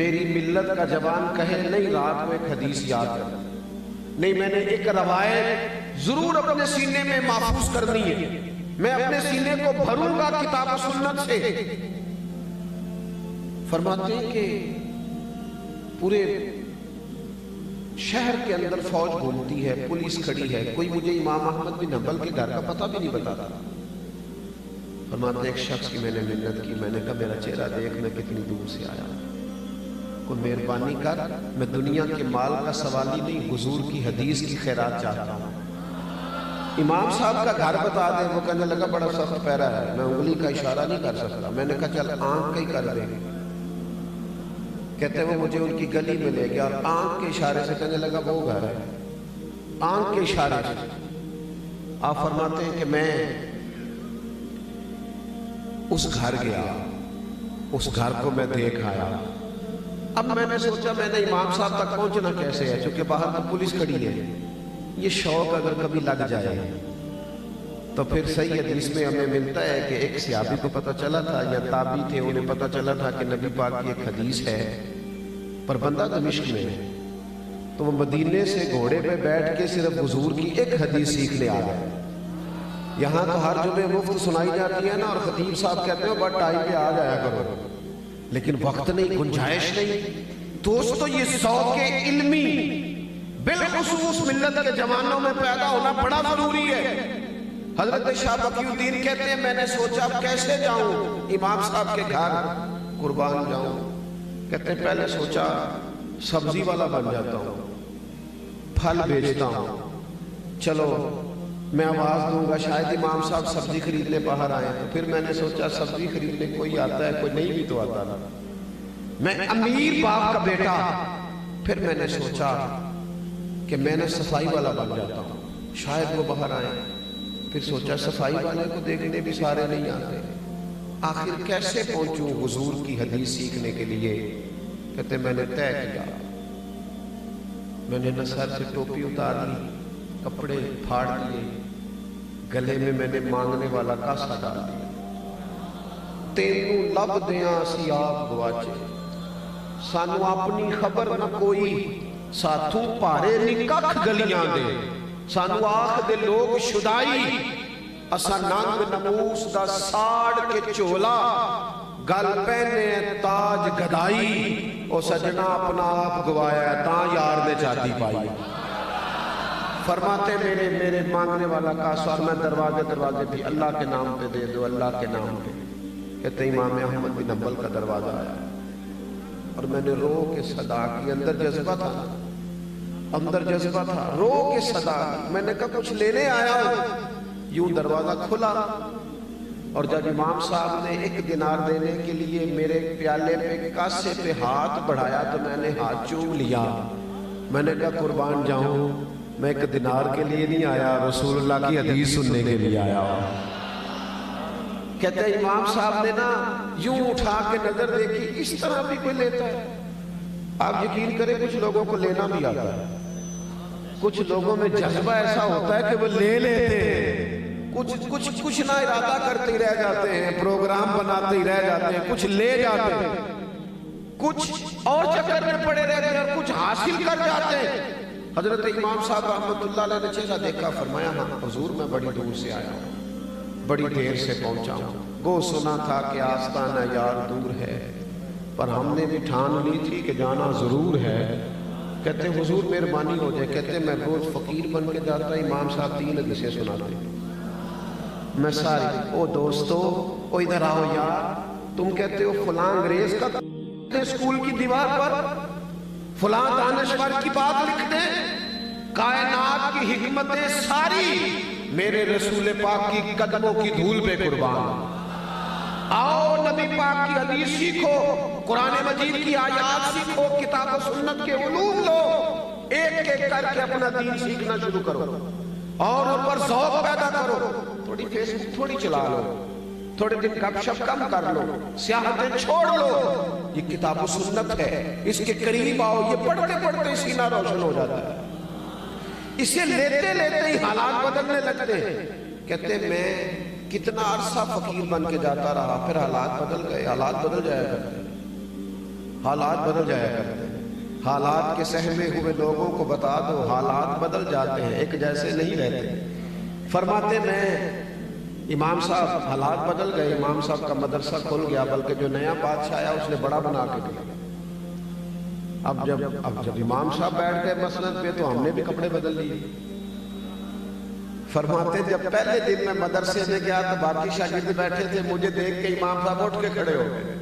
میری ملت کا جوان کہے نہیں رات کو ایک حدیث یاد کر، نہیں میں نے ایک روایت ضرور اپنے سینے میں محفوظ کرنی ہے، میں اپنے سینے کو بھروں گا کتاب و سنت سے. فرماتے ہیں کہ پورے شہر کے اندر فوج گھومتی ہے، پولیس کھڑی ہے، کوئی مجھے امام احمد بن حنبل کے گھر کا پتہ بھی نہیں بتاتا. فرماتے ایک شخص کی میں نے منت کی، میں نے کہا میرا چہرہ دیکھ میں کتنی دور سے آیا، کوئی مہربانی کر، میں دنیا کے مال کا سوالی نہیں، حضور کی حدیث کی خیرات چاہتا ہوں. امام صاحب کا گھر بتا دے. وہ کہنے لگا بڑا سخت پیرا ہے، میں انگلی کا اشارہ نہیں کر سکتا. میں نے کہا چل آنکھ کا ہی کر دے. کہتے وہ مجھے ان کی گلی میں لے گیا اور آنکھ کے اشارے سے کہنے لگا وہ گھر ہے. آنکھ کے اشارے سے آپ فرماتے ہیں کہ میں اس گھر گیا, اس گھر کو میں دیکھ آیا. اب میں نے سوچا میں نے امام صاحب تک پہنچنا کیسے ہے, چونکہ باہر تو پولیس کھڑی ہے. یہ شوق اگر کبھی لگ جائے تو پھر صحیح حدیث میں ہمیں ملتا ہے کہ ایک صحابی کو پتہ چلا تھا یا تابعی تھے, انہیں پتہ چلا تھا کہ نبی پاک کی ایک حدیث ہے, پر بندہ دمشق میں ہے, تو وہ مدینے سے گھوڑے پہ بیٹھ کے صرف حضور کی ایک حدیث سیکھنے آ گئے. یہاں تو ہر جمعے مفت سنائی جاتی ہے نا, اور خطیب صاحب کہتے ہیں بس ٹائم پہ آ جایا کرو, لیکن وقت نہیں, گنجائش نہیں. دوستو یہ ذوق علمی بالخصوص ملت کے جوانوں میں پیدا ہونا بڑا ضروری ہے. حضرت شاہ بقی الدین کہتے ہیں میں نے سوچا اب کیسے جاؤں امام صاحب کے گھر قربان جاؤں. کہتے ہیں پہلے سوچا سبزی والا بن جاتا ہوں, پھل بیچتا ہوں, چلو میں آواز دوں گا شاید امام صاحب سبزی خریدنے باہر آئے. پھر میں نے سوچا سبزی خریدنے کوئی آتا ہے, کوئی نہیں بھی تو آتا نا, میں امیر باپ کا بیٹا. پھر میں نے سوچا کہ میں نے صفائی والا بن جاتا ہوں, شاید وہ باہر آئے. پھر سوچا صفائی والے کو دیکھنے بھی سارے نہیں آتے, آخر کیسے پہنچوں حضور کی حدیث سیکھنے کے لیے. کہتے میں نے طے کیا, میں نے سر سے ٹوپی اتار لی, کپڑے پھاڑ لیے, گلے میں میں نے مانگنے والا کاسا ڈال دیا. تینوں لب دیاں سی آپ گواچے, سانو اپنی خبر نہ کوئی, ساتھوں پارے نکخ گلیاں دے, سانو آخ دے لوگ شدائی, اسا ننگ نموس دا ساڑ کے چولا, گل پہنے تاج گدائی, او سجنا اپنا آپ گوایا تاں یار نے چاہتی پائی. فرماتے میرے مانگنے والا کاسا, اور میں دروازے بھی اللہ کے نام پہ دے دو, اللہ کے نام پہ. کہتے امام احمد بن حنبل کا دروازہ آیا اور میں نے رو کے صدا کی, اندر جذبہ تھا, اندر جذبہ تھا, رو کے صدا. میں نے کہا کچھ لینے آیا ہوں. یوں دروازہ کھلا اور جب امام صاحب نے 1 دینار دینے کے لیے میرے پیالے پہ کاسے پہ ہاتھ بڑھایا تو میں نے ہاتھ چوم لیا. میں نے کہا قربان جاؤں, میں 1 دینار کے لیے نہیں آیا, رسول اللہ کی حدیث سننے کے لیے آیا. کہتے ہیں امام صاحب نے نا یوں اٹھا کے نظر دیکھی, اس طرح بھی کوئی لیتا ہے. آپ یقین کریں کچھ لوگوں کو لینا بھی آتا ہے, کچھ لوگوں میں جذبہ ایسا ہوتا ہے کہ وہ لے لیتے ہیں, کچھ نہ ارادہ کرتے ہی رہ جاتے ہیں, پروگرام بناتے ہی رہ جاتے ہیں, کچھ لے جاتے ہیں, کچھ اور چکر میں پڑے رہتے ہیں, اور کچھ حاصل کر جاتے ہیں. حضرت امام صاحب رحمۃ اللہ علیہ نے چہرہ دیکھا, فرمایا ہاں حضور میں بڑی دور سے آیا ہوں, بڑی دیر سے پہنچا ہوں. گو سنا تھا کہ آستانہ یار دور ہے, پر ہم نے بھی ٹھان لی تھی کہ جانا ضرور ہے. کہتے ہیں حضور مہربانی ہو جائے. کہتے ہیں میں روز فقیر بن کے جاتا, امام صاحب 3 حدیثیں سناتے, میں ساری, او دوستو او ادھر آؤ یار, تم کہتے ہو فلاں انگریز کا اسکول کی دیوار پر فلاں دانشور کی بات لکھ دیں, کائنات کی حکمتیں ساری میرے رسول پاک کی قدموں کی دھول پہ قربان. آؤ نبی پاک کی حدیث سیکھو, قرآن مجید کی آیات سیکھو, کتاب و سنت کے علوم لو, ایک ایک کر کے اپنا دین سیکھنا شروع کرو, اور اوپر ذوق پیدا کرو. تھوڑی فیس بک تھوڑی چلا لو, تھوڑے دن گپ شپ کم کر لو, سیاحتیں چھوڑ لو, یہ کتاب و سنت ہے, اس کے قریب آؤ. یہ پڑھتے پڑھتے سینہ روشن ہو جاتا ہے, اسے لیتے لیتے ہی حالات بدلنے لگتے ہیں. کہتے ہیں میں کتنا عرصہ فقیر بن کے جاتا رہا, پھر حالات بدل گئے. حالات بدل جایا کرتے ہیں, حالات بدل جایا کرتے ہیں. حالات کے سہمے ہوئے لوگوں کو بتا دو, حالات بدل جاتے ہیں, ایک جیسے نہیں رہتے. فرماتے میں امام صاحب حالات بدل گئے, امام صاحب کا مدرسہ کھل گیا, بلکہ جو نیا بادشاہ آیا اس نے بڑا بنا کے دیا. اب جب امام صاحب بیٹھ گئے مسند پہ تو ہم نے بھی کپڑے بدل لیے. فرماتے جب پہلے دن میں مدرسے میں گیا تو باقی شاگرد بیٹھے تھے, مجھے دیکھ کے امام صاحب اٹھ کے کھڑے ہو گئے,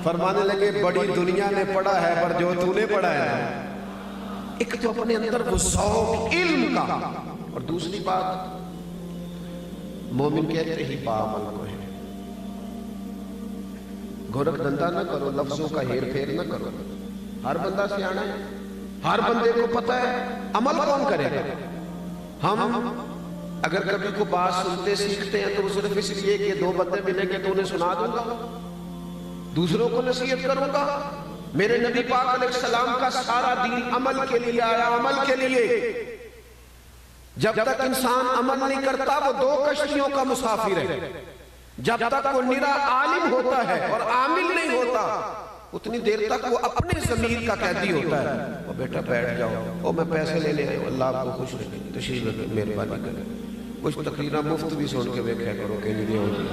فرمانے لگے بڑی دنیا نے پڑھا ہے پر جو تو نے پڑھا ہے. ایک تو اپنے اندر وہ ذوق علم کا, اور دوسری بات مومن کہتے ہی باعمل کو ہے. گورکھ دھندا نہ کرو, لفظوں کا ہیر پھیر نہ کرو. ہر بندہ سیانا ہے, ہر بندے کو پتہ ہے عمل کون کرے گا. ہم اگر کبھی کو بات سنتے سیکھتے ہیں تو صرف اس لیے کہ دو بندے ملیں گے تو انہیں سنا دوں گا، دوسروں کو نصیحت کروں گا؟ میرے نبی پاک علیہ السلام کا سارا دین عمل کے لیے آیا، عمل کے لیے۔ جب تک انسان عمل نہیں کرتا وہ دو کشتیوں کا مسافر ہے۔ جب تک وہ نرا عالم ہوتا ہے اور عامل نہیں ہوتا اتنی دیر تک وہ اپنے ضمیر کا قیدی ہوتا ہے۔ وہ بیٹا بیٹھ جاؤ، میں پیسے لینے آئے، اللہ آپ کو خوش رکھے، تشریف رکھے، مہربانی کرے، کچھ تقریرا مفت بھی سن کے دیکھا کرو کہ نہیں ہوتی،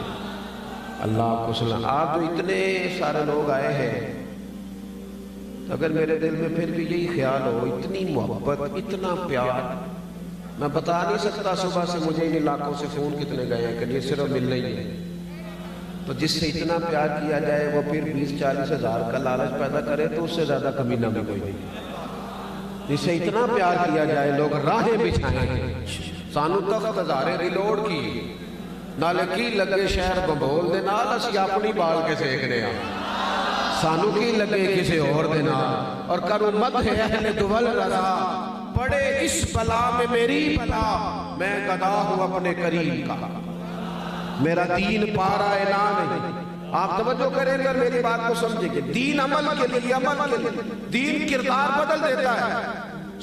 اللہ آپ کو سلام۔ آپ جو اتنے سارے لوگ آئے ہیں، اگر میرے دل میں پھر بھی یہی خیال ہو، اتنی محبت، اتنا پیار، میں بتا نہیں سکتا صبح سے مجھے ان علاقوں سے فون کتنے گئے ہیں کہ یہ صرف ملنا ہی ہے۔ تو جس سے اتنا پیار کیا جائے وہ پھر 20-40 ہزار کا لالچ پیدا کرے تو اس سے زیادہ کمینہ بھی کوئی نہیں۔ جس سے اتنا پیار کیا جائے لوگ راہیں بچھائیں، سانو تخت ہزارے ریلوڑ کی نالے کی لگے شہر بمبول دے نال اسی اپنی بال کے سیکھنے ہیں، سانو کی لگے کسی اور دے نال، اور کرو مدح اہل دول رضا، پڑے اس بلا میں میری بلا، میں گدا ہوں اپنے کریم کا، میرا دین پارا اعلان ہے۔ آپ توجہ کریں اگر میری بات کو سمجھیں گے، دین عمل کے لیے، عمل کے لیے، دین کردار بدل دیتا ہے،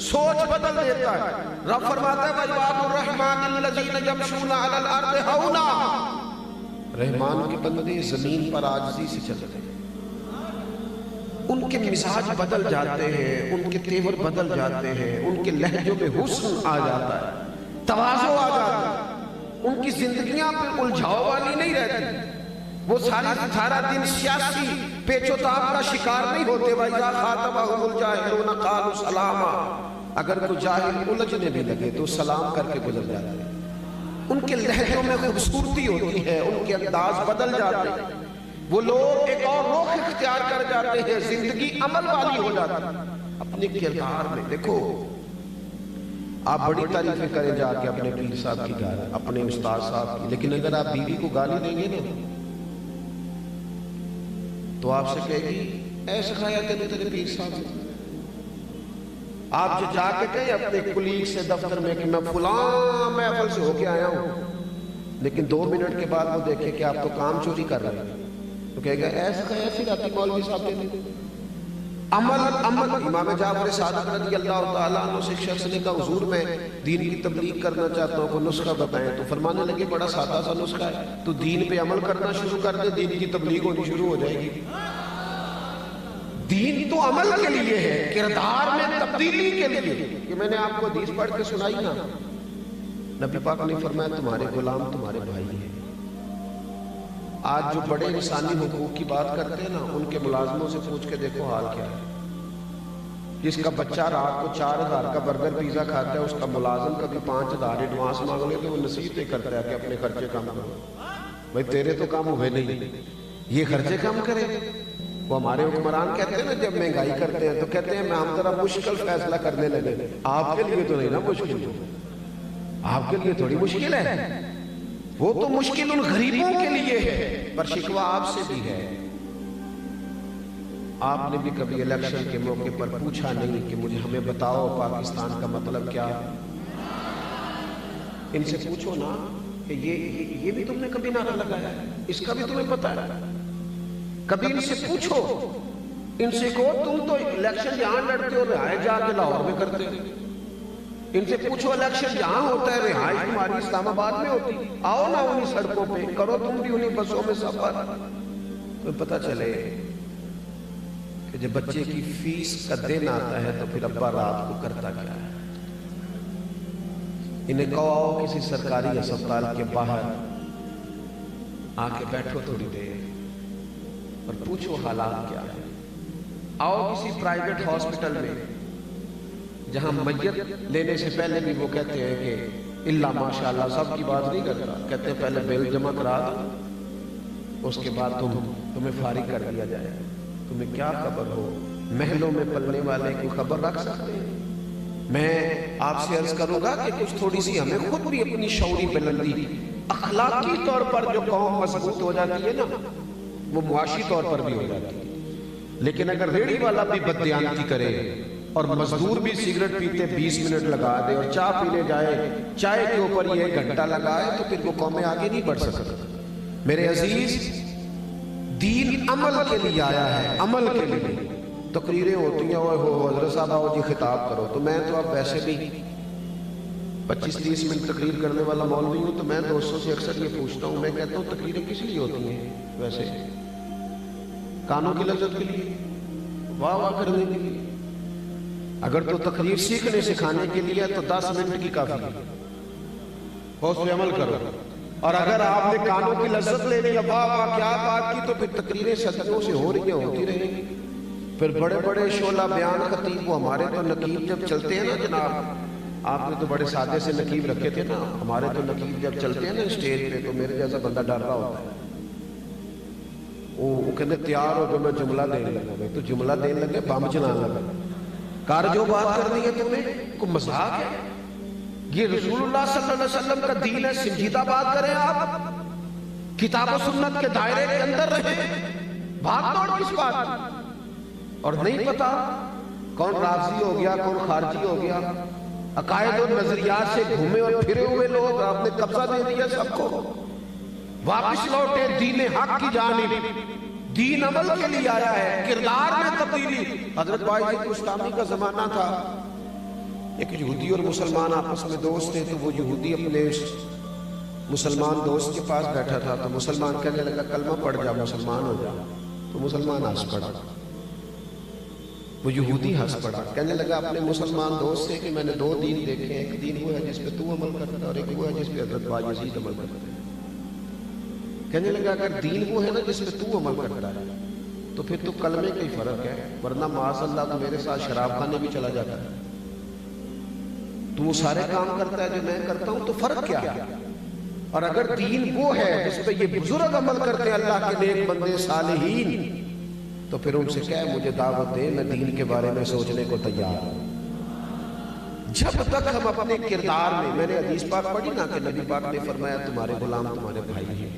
سوچ بدل دیتا ہے۔ رب فرماتا ہے وَعِبَادُ الرَّحْمَنِ الَّذِينَ يَمْشُونَ عَلَى الْأَرْضِ هَوْنًا، رحمان کے بندے زمین پر عاجزی سے چلتے ہیں، ان کے مزاج بدل جاتے ہیں، ان کے تیور بدل جاتے ہیں، ان کے لہجوں میں حسن آ جاتا ہے، تواضع آ جاتا ہے، ان کی زندگیاں پہ الجھاؤ والی نہیں رہتی، وہ سارا دن سیاسی پیچ و تاب کا شکار نہیں ہوتے۔ وَإِذَا خَاطَبَهُمُ الْجَاهِلُونَ قَالُوا سَلَامًا، اگر کوئی جاہل الجھنے بھی لگے تو سلام کر کے گزر جاتے ہیں۔ ان کے لہجوں میں خوبصورتی ہوتی ہے، ان کے انداز بدل جاتے ہیں، وہ لوگ ایک اور رخ اختیار کر جاتے ہیں، زندگی عمل والی ہو جاتی ہے اپنے کردار میں۔ دیکھو آپ بڑی تعریفیں کریں جا کے اپنے پیر صاحب کی گھر، اپنے استاد صاحب کی، لیکن اگر آپ بیوی کو گالی دیں گے نا تو آپ سے کہے گی اے سکھایا تینے تیرے پیر صاحب نے۔ آپ جو جا کے کہیں اپنے کلیگ سے دفتر میں کہ میں فلاں محفل سے ہو کے آیا ہوں، لیکن 2 منٹ کے بعد وہ دیکھے کہ آپ تو کام چوری کر رہے ہیں، تو کہے گا ایسا کہا ایسی راتی مولوی صاحب نے۔ عمل امام جعفر صادق رضی اللہ تعالیٰ عنہ سے ایک شخص نے کہا حضور میں دین کی تبلیغ کرنا چاہتا ہوں، کوئی نسخہ بتائیں، تو فرمانے لگے بڑا سادہ سا نسخہ ہے، تو دین پہ عمل کرنا شروع کر دے، دین کی تبلیغ ہونی شروع ہو جائے گی۔ دین تو عمل کے لیے ہے، کردار میں تبدیلی کے لیے۔ کہ میں نے آپ کو حدیث پڑھ کے سنائی نا، نبی پاک نے فرمایا تمہارے غلام تمہارے بھائی ہیں۔ آج جو بڑے انسانی حقوق کی بات کرتے ہیں نا، ان کے ملازموں سے پوچھ کے دیکھو حال کیا ہے۔ جس کا بچہ رات کو 4000 کا برگر پیزا کھاتا ہے، اس کا ملازم کبھی 5000 ایڈوانس مانگ لے تو وہ نصیحتیں کرتا ہے کہ اپنے خرچے کم کرو، بھائی تیرے تو کم ہوئے نہیں، یہ خرچے کم کرے۔ وہ ہمارے حکمران کہتے ہیں نا جب مہنگائی کرتے ہیں تو کہتے ہیں ہم ذرا مشکل فیصلہ کرنے لگے، آپ کے لیے تو نہیں نا مشکل، آپ کے لیے تھوڑی مشکل ہے، وہ تو مشکل ان غریبوں کے لیے ہے، پر شکوہ آپ سے بھی ہے۔ آپ نے بھی کبھی الیکشن کے موقع پر پوچھا نہیں کہ مجھے ہمیں بتاؤ پاکستان کا مطلب کیا؟ ان سے پوچھو نا کہ یہ بھی تم نے کبھی نعرہ لگایا ہے، اس کا بھی تمہیں پتا ہے؟ کبھی ان سے پوچھو، ان سے کہو تم تو الیکشن یہاں لڑتے ہو، رہائش جا کے لاہور میں کرتے ہو۔ ان سے پوچھو الیکشن جہاں ہوتا ہے رہائش تمہاری اسلام آباد میں ہوتی، آؤ نا انہی سڑکوں پہ کرو تم بھی انہی بسوں میں سفر، تو پتہ چلے کہ جب بچے کی فیس کا دن آتا ہے تو پھر ابا رات کو کرتا کیا ہے۔ انہیں کہو آؤ کسی سرکاری ہسپتال کے باہر آ کے بیٹھو تھوڑی دیر اور پوچھو حالات کیا ہے۔ آؤ کسی پرائیویٹ ہاسپٹل میں جہاں میت لینے سے پہلے بھی وہ کہتے ہیں کہ اللہ ماشاءاللہ سب کی بات نہیں کرتا، کہتے ہیں پہلے بل جمع کرا دو اس کے بعد تمہیں فارغ کر دیا جائے۔ تمہیں کیا خبر ہو، محلوں میں پلنے والے کوئی خبر رکھ سکتے ہیں؟ میں آپ سے عرض کروں گا کہ کچھ تھوڑی سی ہمیں خود بھی اپنی شعوری بلندی، اخلاقی طور پر جو قوم مضبوط ہو جاتی ہے نا وہ معاشی طور پر بھی ہو جاتی ہے۔ لیکن اگر ریڑھی والا بھی بددیانتی کرے اور مزدور بھی سگریٹ پیتے 20 منٹ لگا دے اور چائے پینے جائے چائے کے اوپر یہ 1 گھنٹہ لگائے تو پھر وہ قومیں آگے نہیں بڑھ سکتی۔ میرے عزیز، دین عمل کے لیے آیا ہے، عمل کے لیے۔ تقریریں ہوتی ہیں، حضرت صاحب آؤ جی خطاب کرو، تو میں تو اب ویسے بھی 25-30 منٹ تقریر کرنے والا مولوی ہوں، تو میں دوستوں سے اکثر یہ پوچھتا ہوں، میں کہتا ہوں تقریریں کس لیے ہوتی ہیں ویسے؟ کانوں کی لذت کے لیے، واہ واہ کرنے کے لیے؟ اگر تو تقریر سیکھنے سکھانے کے لیے تو 10 منٹ کی کافی ہے، اس پہ عمل کرو۔ اور اگر آپ نے کانوں کی لذت لینی ہے، واہ واہ کیا بات کی، تو پھر تقریریں صدیوں سے ہو رہی ہیں، ہوتی رہیں گی۔ پھر بڑے بڑے شعلہ بیان خطیب، وہ ہمارے تو نقیب جب چلتے ہیں نا جناب، آپ نے تو بڑے سادے سے نقیب رکھے تھے نا، ہمارے تو نقیب جب چلتے ہیں نا اسٹیج پہ تو میرے جیسا بندہ ڈر رہا ہوتا ہے۔ وہ کہتے تیار ہو جو میں جملہ دینے لگا، میں تو جملہ دینے لگے بم چلانے لگا، کار جو بات کرنی ہے تمہیں، کوئی مذاق ہے؟ یہ رسول اللہ صلی اللہ علیہ وسلم کا دین ہے، سنجیدہ بات کریں آپ، کتاب و سنت کے دائرے کے اندر رہیں، بھاگ دوڑ کس بات؟ اور نہیں پتا کون رافضی ہو گیا، کون خارجی ہو گیا، عقائد اور نظریات سے گھومے اور پھرے ہوئے لوگ، آپ نے قبضہ دے دیا سب کو، واپس لوٹے دین حق کی جانب۔ دین عمل کے لیے آیا ہے، کردار میں تبدیلی۔ حضرت باعث بستامی کا زمانہ تھا، ایک یہودی اور مسلمان آپس میں دوست تھے، تو وہ یہودی اپنے مسلمان دوست کے پاس بیٹھا تھا، تو مسلمان کہنے لگا کلمہ پڑھ جا، مسلمان ہو جا، تو مسلمان ہنس پڑا، وہ یہودی ہنس پڑا، کہنے لگا اپنے مسلمان دوست سے کہ میں نے 2 دین دیکھے ہیں، ایک دین وہ ہے جس پہ تو عمل کرتا ہے اور ایک وہ ہے جس پہ حضرت باجزید عمل کرتا ہے۔ کہنے لگا اگر دین وہ ہے نا جس پہ تو عمل کرتا ہے تو پھر تو کلمے کا ہی فرق ہے، ورنہ معاذ اللہ تو میرے ساتھ شراب خانے بھی چلا جاتا ہے، تو وہ سارے کام کرتا ہے جو میں کرتا ہوں، تو فرق کیا ہے؟ اور اگر دین وہ ہے جس پہ یہ بزرگ عمل کرتے ہیں اللہ کے نیک بندے صالحین، تو پھر ان سے کہے مجھے دعوت دے، میں دین کے بارے میں سوچنے کو تیار ہوں۔ جب تک ہم اپنے کردار میں، میں نے حدیث پاک پڑھی نا کہ نبی پاک نے فرمایا تمہارے غلام تمہارے بھائی ہیں۔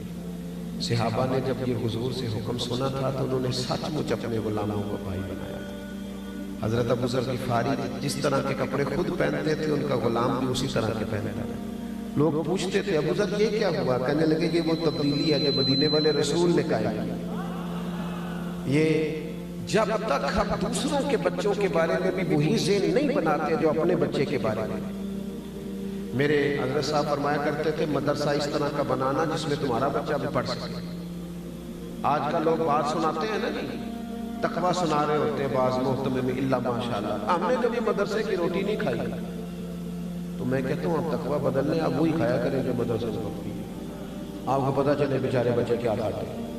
صحابہ نے جب یہ حضور سے حکم سنا تھا تو انہوں نے سچ مچ اپنے غلاموں کو بھائی بنایا تھا۔ حضرت ابو ذر غفاری جس طرح کے کپڑے خود پہنتے تھے، ان کا غلام بھی اسی طرح کے پہنتا تھا۔ لوگ پوچھتے تھے ابو ذر یہ کیا ہوا؟ کہنے لگے یہ وہ تبدیلی ہے جو مدینے والے رسول نے قائم کی۔ یہ جب تک ہم دوسروں کے بچوں کے بارے میں بھی وہی ذہن نہیں بناتے جو اپنے بچے کے بارے میں۔ میرے حضرت صاحب فرمایا کرتے تھے مدرسہ اس طرح کا بنانا جس میں تمہارا بچہ بھی پڑھ سکے۔ آج کل لوگ بات سناتے ہیں نا جی، تقویٰ سنا رہے ہوتے ہیں بعض محتمے میں، اللہ ماشاءاللہ ہم نے کبھی مدرسے کی روٹی نہیں کھائی، تو میں کہتا ہوں آپ تقویٰ بدل لیں، آپ وہی کھایا کریں جو مدرسے سے ہوتی ہے، آپ کو پتہ چلے بیچارے بچے کیا کھاتے ہیں،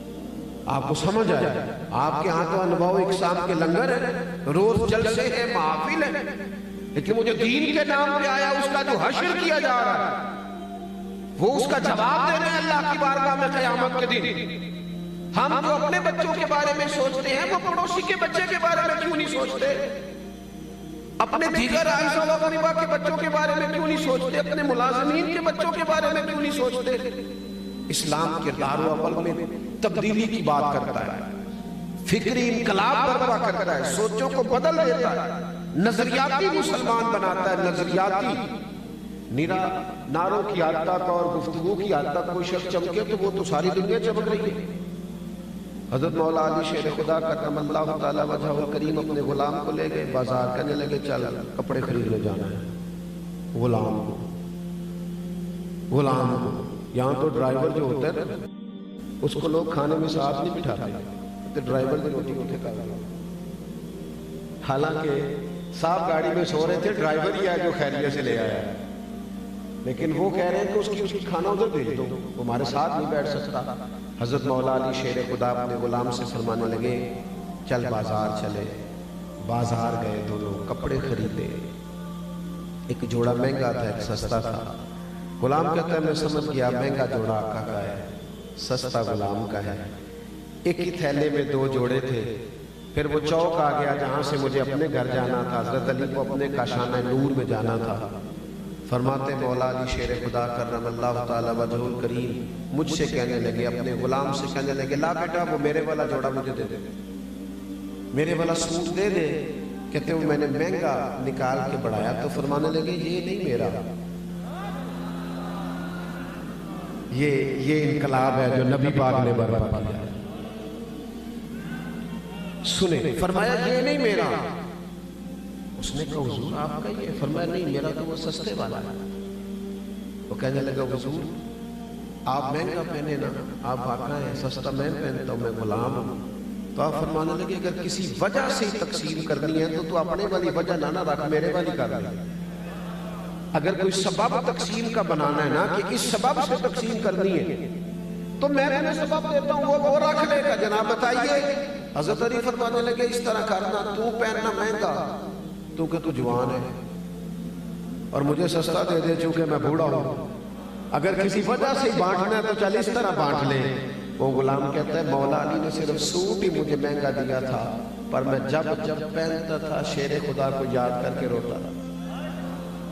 آپ کو سمجھ آئے۔ آپ کے ہاں تو انواع و اقسام کے لنگر ہیں، روز جلسے ہیں، محافل ہیں، لیکن وہ جو دین کے نام پہ آیا اس کا جو حشر کیا جا رہا ہے، وہ اس کا جواب دینا ہے اللہ کی بارگاہ میں قیامت کے دن۔ ہم جو اپنے بچوں کے بارے میں سوچتے ہیں وہ پڑوسی کے بچے کے بارے میں کیوں نہیں سوچتے؟ اپنے دیگر اعزاء و اقرباء کے بچوں کے بارے میں کیوں نہیں سوچتے؟ اپنے ملازمین کے بچوں کے بارے میں کیوں نہیں سوچتے؟ اسلام کردار و عمل میں تبدیلی کی بات کرتا ہے، فکری انقلاب برپا کرتا ہے، سوچوں کو بدل دیتا ہے، نظریاتی مسلمان بناتا ہے۔ نظریاتی نعروں کی حد تک اور گفتگو کی حد تک کوئی شخص چمکے تو وہ تو ساری دنیا چمک رہی ہے۔ حضرت مولا علی شیر خدا کرم اللہ تعالی وجہ الکریم اپنے غلام کو لے گئے بازار، کہنے لگے چل کپڑے خرید لے جانا ہے۔ غلام کو یہاں تو ڈرائیور جو ہوتا ہے نا اس کو لوگ کھانے میں ساتھ نہیں بٹھاتے، تو ڈرائیور کی روٹی کو ٹھکا دیا، حالانکہ صاحب گاڑی میں سو رہے تھے، ڈرائیور ہی ہے جو خیریت سے لے آیا ہے، لیکن وہ کہہ رہے ہیں کہ اس کی کھانا ادھر بھیج دو، وہ ہمارے ساتھ نہیں بیٹھ سکتا۔ حضرت مولا علی شیر خدا اپنے غلام سے فرمانے لگے چل بازار چلے۔ بازار گئے، دونوں کپڑے خریدے، ایک جوڑا مہنگا تھا ایک سستا تھا۔ غلام کہتا ہے میں سمجھ گیا مہنگا جوڑا آقا کا ہے، سستا غلام کا ہے۔ ایک ہی تھیلے میں 2 جوڑے تھے۔ پھر وہ چوک آ گیا جہاں سے مجھے اپنے گھر جانا تھا، حضرت علی کو اپنے کاشانہ نور میں جانا تھا۔ فرماتے مولا علی شیر خدا کرم اللہ تعالی وجہ الکریم مجھ سے کہنے لگے، اپنے غلام سے کہنے لگے لا بیٹا وہ میرے والا جوڑا مجھے دے دے، میرے والا سوٹ دے دے، کہتے ہیں میں نے مہنگا نکال کے بڑھایا تو فرمانے لگے یہ نہیں میرا، یہ انقلاب ہے جو نبی پاک نے برپا کیا۔ سنیں، فرمایا یہ نہیں میرا۔ اس نے کہا حضور آپ کا یہ؟ فرمایا نہیں میرا تو وہ سستے والا ہے۔ وہ کہنے لگا حضور آپ مہنگا پہنے نا، آپ آقا ہیں، سستا میں پہنتا ہوں، میں غلام ہوں۔ تو آپ فرمانے لگے اگر کسی وجہ سے تقسیم کرنی ہے تو اپنے والی وجہ نہ رکھ، میرے والی کر لے۔ اگر کوئی سبب تقسیم کا بنانا ہے نا کہ اس سبب سے تقسیم کرنی ہے تو میں تمہیں سبب دیتا ہوں، وہ رکھ لے گا۔ جناب بتائیے، حضرت علی فرمانے لگے اس طرح کرنا، تو پہننا مہنگا تو کہ تو جوان ہے اور مجھے سستا دے دے چونکہ میں بوڑھا ہوں۔ اگر کسی وجہ سے بانٹنا ہے تو چل اس طرح بانٹ لے۔ وہ غلام کہتا ہے مولا علی نے صرف سوٹ ہی مجھے مہنگا دیا تھا، پر میں جب پہنتا تھا شیر خدا کو یاد کر کے روتا تھا۔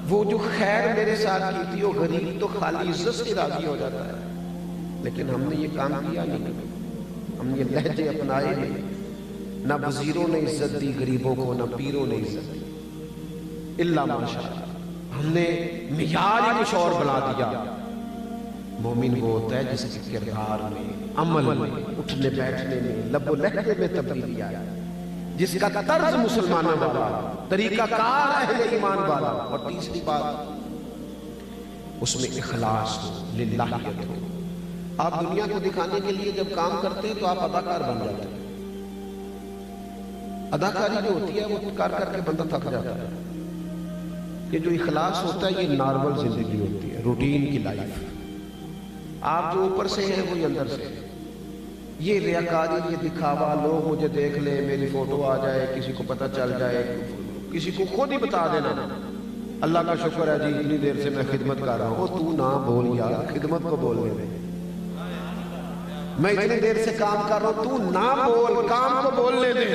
وہ جو خیر میرے ساتھ کی تھی وہ غریب تو خالی عزت سے راضی ہو جاتا ہے، لیکن ہم نے یہ کام کیا نہیں، ہم یہ لہجے اپنائے نہیں۔ نہ وزیروں نے عزت دی غریبوں کو، نہ پیروں نے عزت دی، الا ماشاءاللہ۔ ہم نے معیار ہی کچھ اور بنا دیا۔ مومن وہ ہوتا ہے جس کے کردار میں، عمل میں، اٹھنے بیٹھنے میں، لب و لہجے میں تبدیلی آیا، جس کا طرز مسلمانوں والا، طریقہ کار اہل ایمان والا، اور تیسری بات اس میں اخلاص ہو، للہیت ہو۔ آپ دنیا کو دکھانے کے لیے جب کام کرتے ہیں تو آپ اداکار بن جاتے ہیں۔ اداکاری جو ہوتی ہے وہ کر کر کے بندہ تھک جاتا ہے۔ یہ جو اخلاص ہوتا ہے یہ نارمل زندگی ہوتی ہے، روٹین کی لائف۔ آپ جو اوپر سے ہیں وہی اندر سے۔ یہ ریاکاری، یہ دکھاوا، لوگ مجھے دیکھ لیں، میری فوٹو آ جائے، کسی کو پتہ چل جائے، کسی کو خود ہی بتا دینا اللہ کا شکر ہے جی اتنی دیر سے میں خدمت کر رہا ہوں۔ تو نہ بول یار، خدمت کو بولنے دے۔ میں اتنی دیر سے کام کر رہا ہوں، تو نہ بول، کام کو بولنے دے۔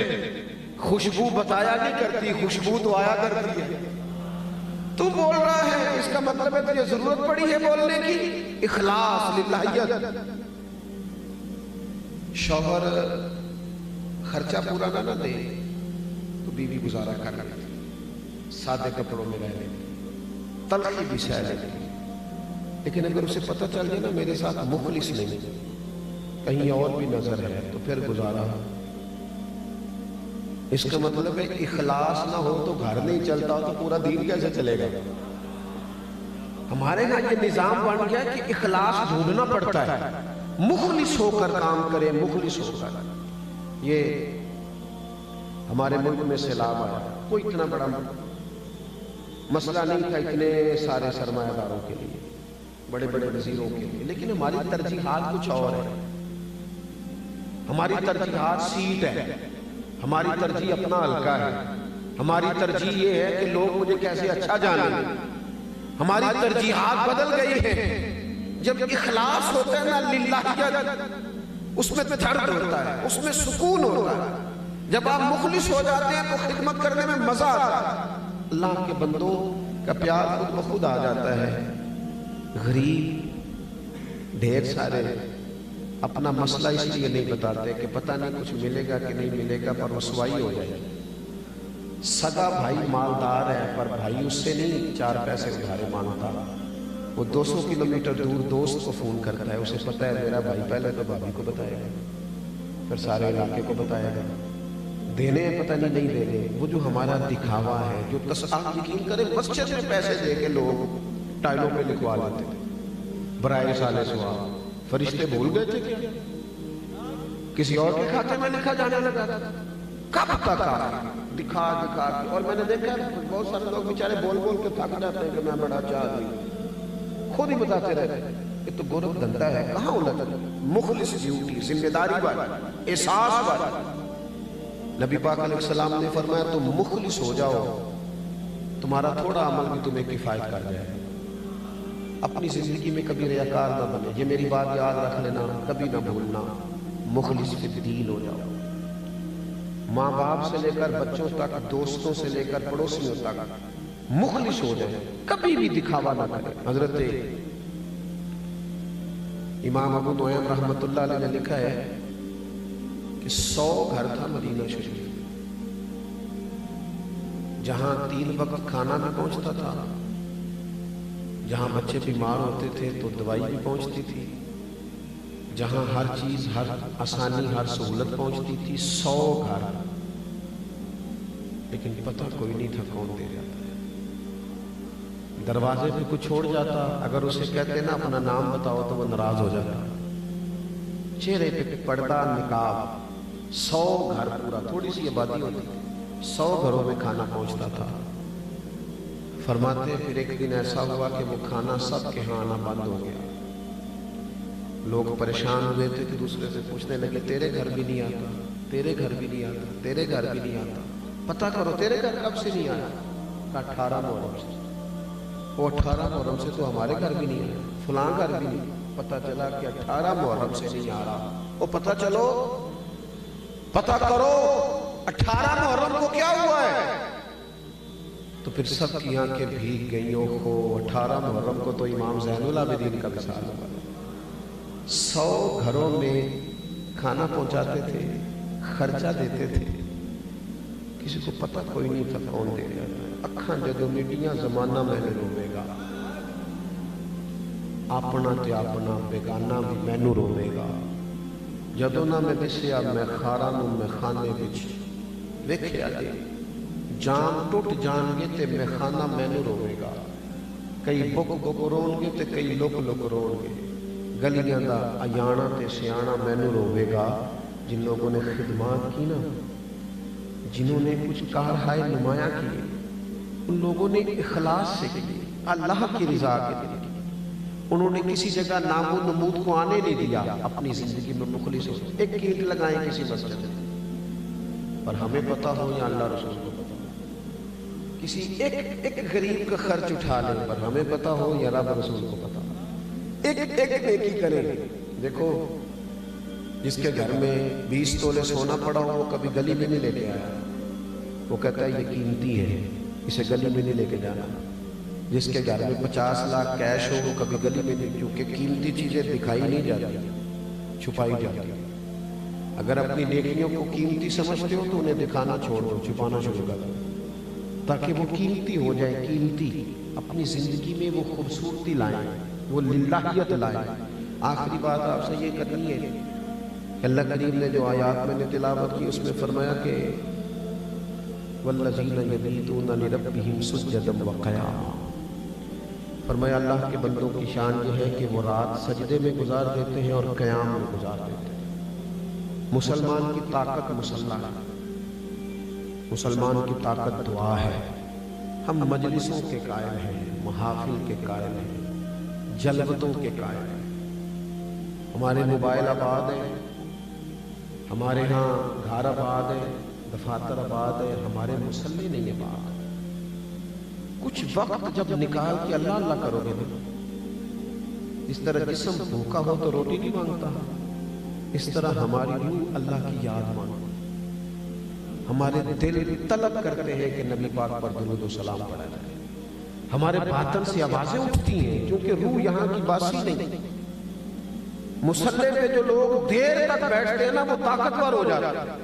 خوشبو بتایا نہیں کرتی، خوشبو تو آیا کرتی ہے۔ تو بول رہا ہے اس کا مطلب ہے تجھے ضرورت پڑی ہے بولنے کی۔ اخلاص، للہیت۔ شوہر خرچہ پورا نہ دے تو بیوی گزارا کر لیتی، سادے کپڑوں میں رہ لیتی، تلخی بھی سہ لیتی۔ لیکن اگر اسے پتہ چل جائے نا میرے ساتھ مخلص نہیں، کہیں اور بھی نظر ہے، تو پھر گزارا۔ اس کا مطلب ہے اخلاص نہ ہو تو گھر نہیں چلتا، تو پورا دین کیسے چلے گا؟ ہمارے یہاں یہ نظام بن گیا کہ اخلاص ڈھونڈنا پڑتا ہے، مخلص ہو کر کام کرے، مخلص ہو کر۔ یہ ہمارے ملک میں سیلاب آیا، کوئی اتنا بڑا مسئلہ نہیں تھا اتنے سارے سرمایہ داروں کے لیے، بڑے بڑے وزیروں کے لیے، لیکن ہماری ترجیحات کچھ اور ہے۔ ہماری ترجیحات سیٹ ہے، ہماری ترجیح اپنا حلقہ ہے، ہماری ترجیح یہ ہے کہ لوگ مجھے کیسے اچھا جانیں۔ ہماری ترجیحات بدل گئی ہیں۔ جب اخلاص ہوتا ہے نا للہیت، اس میں درد ہوتا ہے، اس میں سکون ہوتا ہے۔ جب آپ مخلص ہو جاتے ہیں تو خدمت کرنے میں مزہ آتا ہے، اللہ کے بندوں کا پیار خود بخود آ جاتا ہے۔ غریب ڈھیر سارے اپنا مسئلہ اس لیے نہیں بتاتے کہ پتہ نہیں کچھ ملے گا کہ نہیں ملے گا، پر رسوائی ہو جائے گی۔ سگا بھائی مالدار ہے پر بھائی اس سے نہیں 4 پیسے ادھارے مانگتا، وہ 200 کلومیٹر دور دوست کو فون کرتا ہے، اسے پتہ ہے میرا بھائی پہلے تو بھابھی کو بتائے گا، پھر سارے علاقے کو بتائے گا، دینے پتہ نہیں دینے۔ وہ جو ہمارا دکھاوا ہے، جو آپ یقین کریں مسجد میں پیسے دے کے لوگ ٹائلوں پہ لکھوا لیتے تھے برائے سالے ثواب۔ فرشتے بھول گئے تھے کیا؟ کسی اور کے کھاتے میں لکھا جانے لگا تھا۔ کب تک دکھا دکھا کے، اور میں نے دیکھا بہت سارے لوگ بیچارے بول بول کے تھک جاتے ہیں کہ میں بڑا چاہ رہی، خود ہی بتاتے رہتے ہیں۔ یہ تو گورکھ دھندا ہے، کہاں ہونا تھا مخلص ڈیوٹی، ذمہ داری والا، احساس والا۔ نبی پاک علیہ السلام نے فرمایا تم مخلص ہو جاؤ، تمہارا تھوڑا عمل بھی تمہیں کفایت کر جائے۔ اپنی زندگی میں کبھی ریاکار نہ بنے، یہ میری بات یاد رکھ لینا، کبھی نہ بھولنا، مخلص فی الدین ہو جاؤ۔ ماں باپ سے لے کر بچوں تک، دوستوں سے لے کر پڑوسیوں تک مخلص ہو جائے، کبھی بھی دکھاوا نہ کرے۔ حضرت امام ابو نعیم رحمۃ اللہ علیہ نے لکھا ہے کہ 100 گھر تھا مدینہ شریف، جہاں 3 وقت کھانا بھی پہنچتا تھا، جہاں بچے بیمار ہوتے تھے تو دوائی بھی پہنچتی تھی، جہاں ہر چیز، ہر آسانی، ہر سہولت پہنچتی تھی، 100 گھر، لیکن پتہ کوئی نہیں تھا کون دے جاتا ہے۔ دروازے پہ کچھ چھوڑ جاتا، اگر اسے کہتے نا اپنا نام بتاؤ تو وہ ناراض ہو جاتا، چہرے پہ پردہ، نقاب، 100 گھر، پورا تھوڑی سی آبادی ہوتی تھی، 100 گھروں میں کھانا پہنچتا تھا۔ فرماتے پھر ایک دن ایسا ہوا کہ وہ کھانا سب کے ہاں آنا بند ہو گیا، لوگ پریشان ہوئے تھے کہ دوسرے سے پوچھنے لگے تیرے گھر بھی نہیں آتا، تیرے گھر بھی نہیں آتا، تیرے گھر بھی نہیں آتا، پتہ کرو تیرے گھر کب سے نہیں آیا؟ کہا 18 محرم سے۔ وہ 18 محرم سے تو ہمارے گھر بھی نہیں آیا، فلاں گھر بھی نہیں۔ پتہ چلا کہ 18 محرم سے نہیں آ رہا، وہ پتہ چلو، پتہ کرو 18 محرم کو کیا ہوا ہے؟ تو پھر سب کی آنکھیں بھیگ گئیں، کو 18 محرم کو تو امام زین العابدین کا وصال ہوا۔ 100 گھروں میں کھانا پہنچاتے تھے، خرچہ دیتے تھے، کسی کو پتہ کوئی نہیں تھا کون دے رہا ہے۔ اکھاں جدوں میڈیاں زمانہ مینوں روے گا، اپنا تے اپنا بیگانہ بھی مینوں روے گا، جدوں نہ میں دسیا میں خاراں نوں میں خانے وچ ویکھیا جے، جان ٹوٹ جان گے تے میں خانہ مینوں روے گا، کئی بک بک رون گے تے کئی لک لک رون گے، گلیاں دا ایانا تے سیانا مینوں روے گا، جن لوگوں نے خدمات کی نا، جنہوں نے کچھ کارہائے نمایاں کیے، ان لوگوں نے اخلاص سے کی، اللہ کی رضا کے لیے کی، انہوں نے کسی جگہ نام و نمود کو آنے نہیں دیا، اپنی زندگی میں مخلص ہو، ایک اینٹ لگائیں کسی مسجد میں، پر ہمیں پتہ ہو یا اللہ رسول کو پتہ ہو، کسی ایک غریب کا خرچ اٹھا لیں، پر ہمیں پتہ ہو یا رب رسول کو پتہ ہو، ایک نیکی کریں۔ دیکھو جس کے گھر میں 20 تولے سونا پڑا ہو، وہ کبھی گلی میں نہیں لے کے آیا، وہ کہتا ہے یہ قیمتی ہے، اسے گلی میں نہیں لے کے جانا۔ جس کے گھر میں 50 لاکھ کیش ہو، وہ کبھی گلی میں نہیں، کیونکہ قیمتی چیزیں دکھائی نہیں جاتی، چھپائی جاتی۔ اگر اپنی نیکیوں کو قیمتی سمجھتے ہو تو انہیں دکھانا چھوڑ دو، چھپانا شروع کر دو، تاکہ وہ قیمتی ہو جائے، قیمتی اپنی زندگی میں وہ خوبصورتی لائیں، وہ للہیت لائیں۔ آخری بات آپ سے یہ کرنی ہے، اللہ کریم نے جو آیات میں نے تلاوت کی، اس میں فرمایا کہ وَالَّذِينَ يَبِيتُونَ لِرَبِّهِمْ سُجَّدًا وَقِيَامًا، فرمایا اللہ کے بندوں کی شان یہ ہے کہ وہ رات سجدے میں گزار دیتے ہیں اور قیام میں گزار دیتے ہیں۔ مسلمان کی طاقت مسلح ہے، مسلمان کی طاقت دعا ہے۔ ہم مجلسوں کے قائل ہیں، محافل کے قائل ہیں، جلوتوں کے قائل ہیں، ہمارے موبائل آباد ہیں، ہمارے ہاں گھر آباد ہے، دفاتر آباد ہے، ہمارے مسلح نہیں آباد۔ کچھ وقت جب نکال کے اللہ اللہ کرو گے نا، اس طرح جسم بھوکا ہو تو روٹی نہیں مانگتا، اس طرح ہماری روح اللہ کی یاد مانگتی، ہمارے دل طلب کرتے ہیں کہ نبی پاک پر درود و سلام پڑھا جائے، ہمارے باطن سے آوازیں اٹھتی ہیں، کیونکہ روح یہاں کی باسی نہیں۔ مصلی پہ جو لوگ دیر تک بیٹھتے ہیں نا، وہ طاقتور ہو جاتے ہیں۔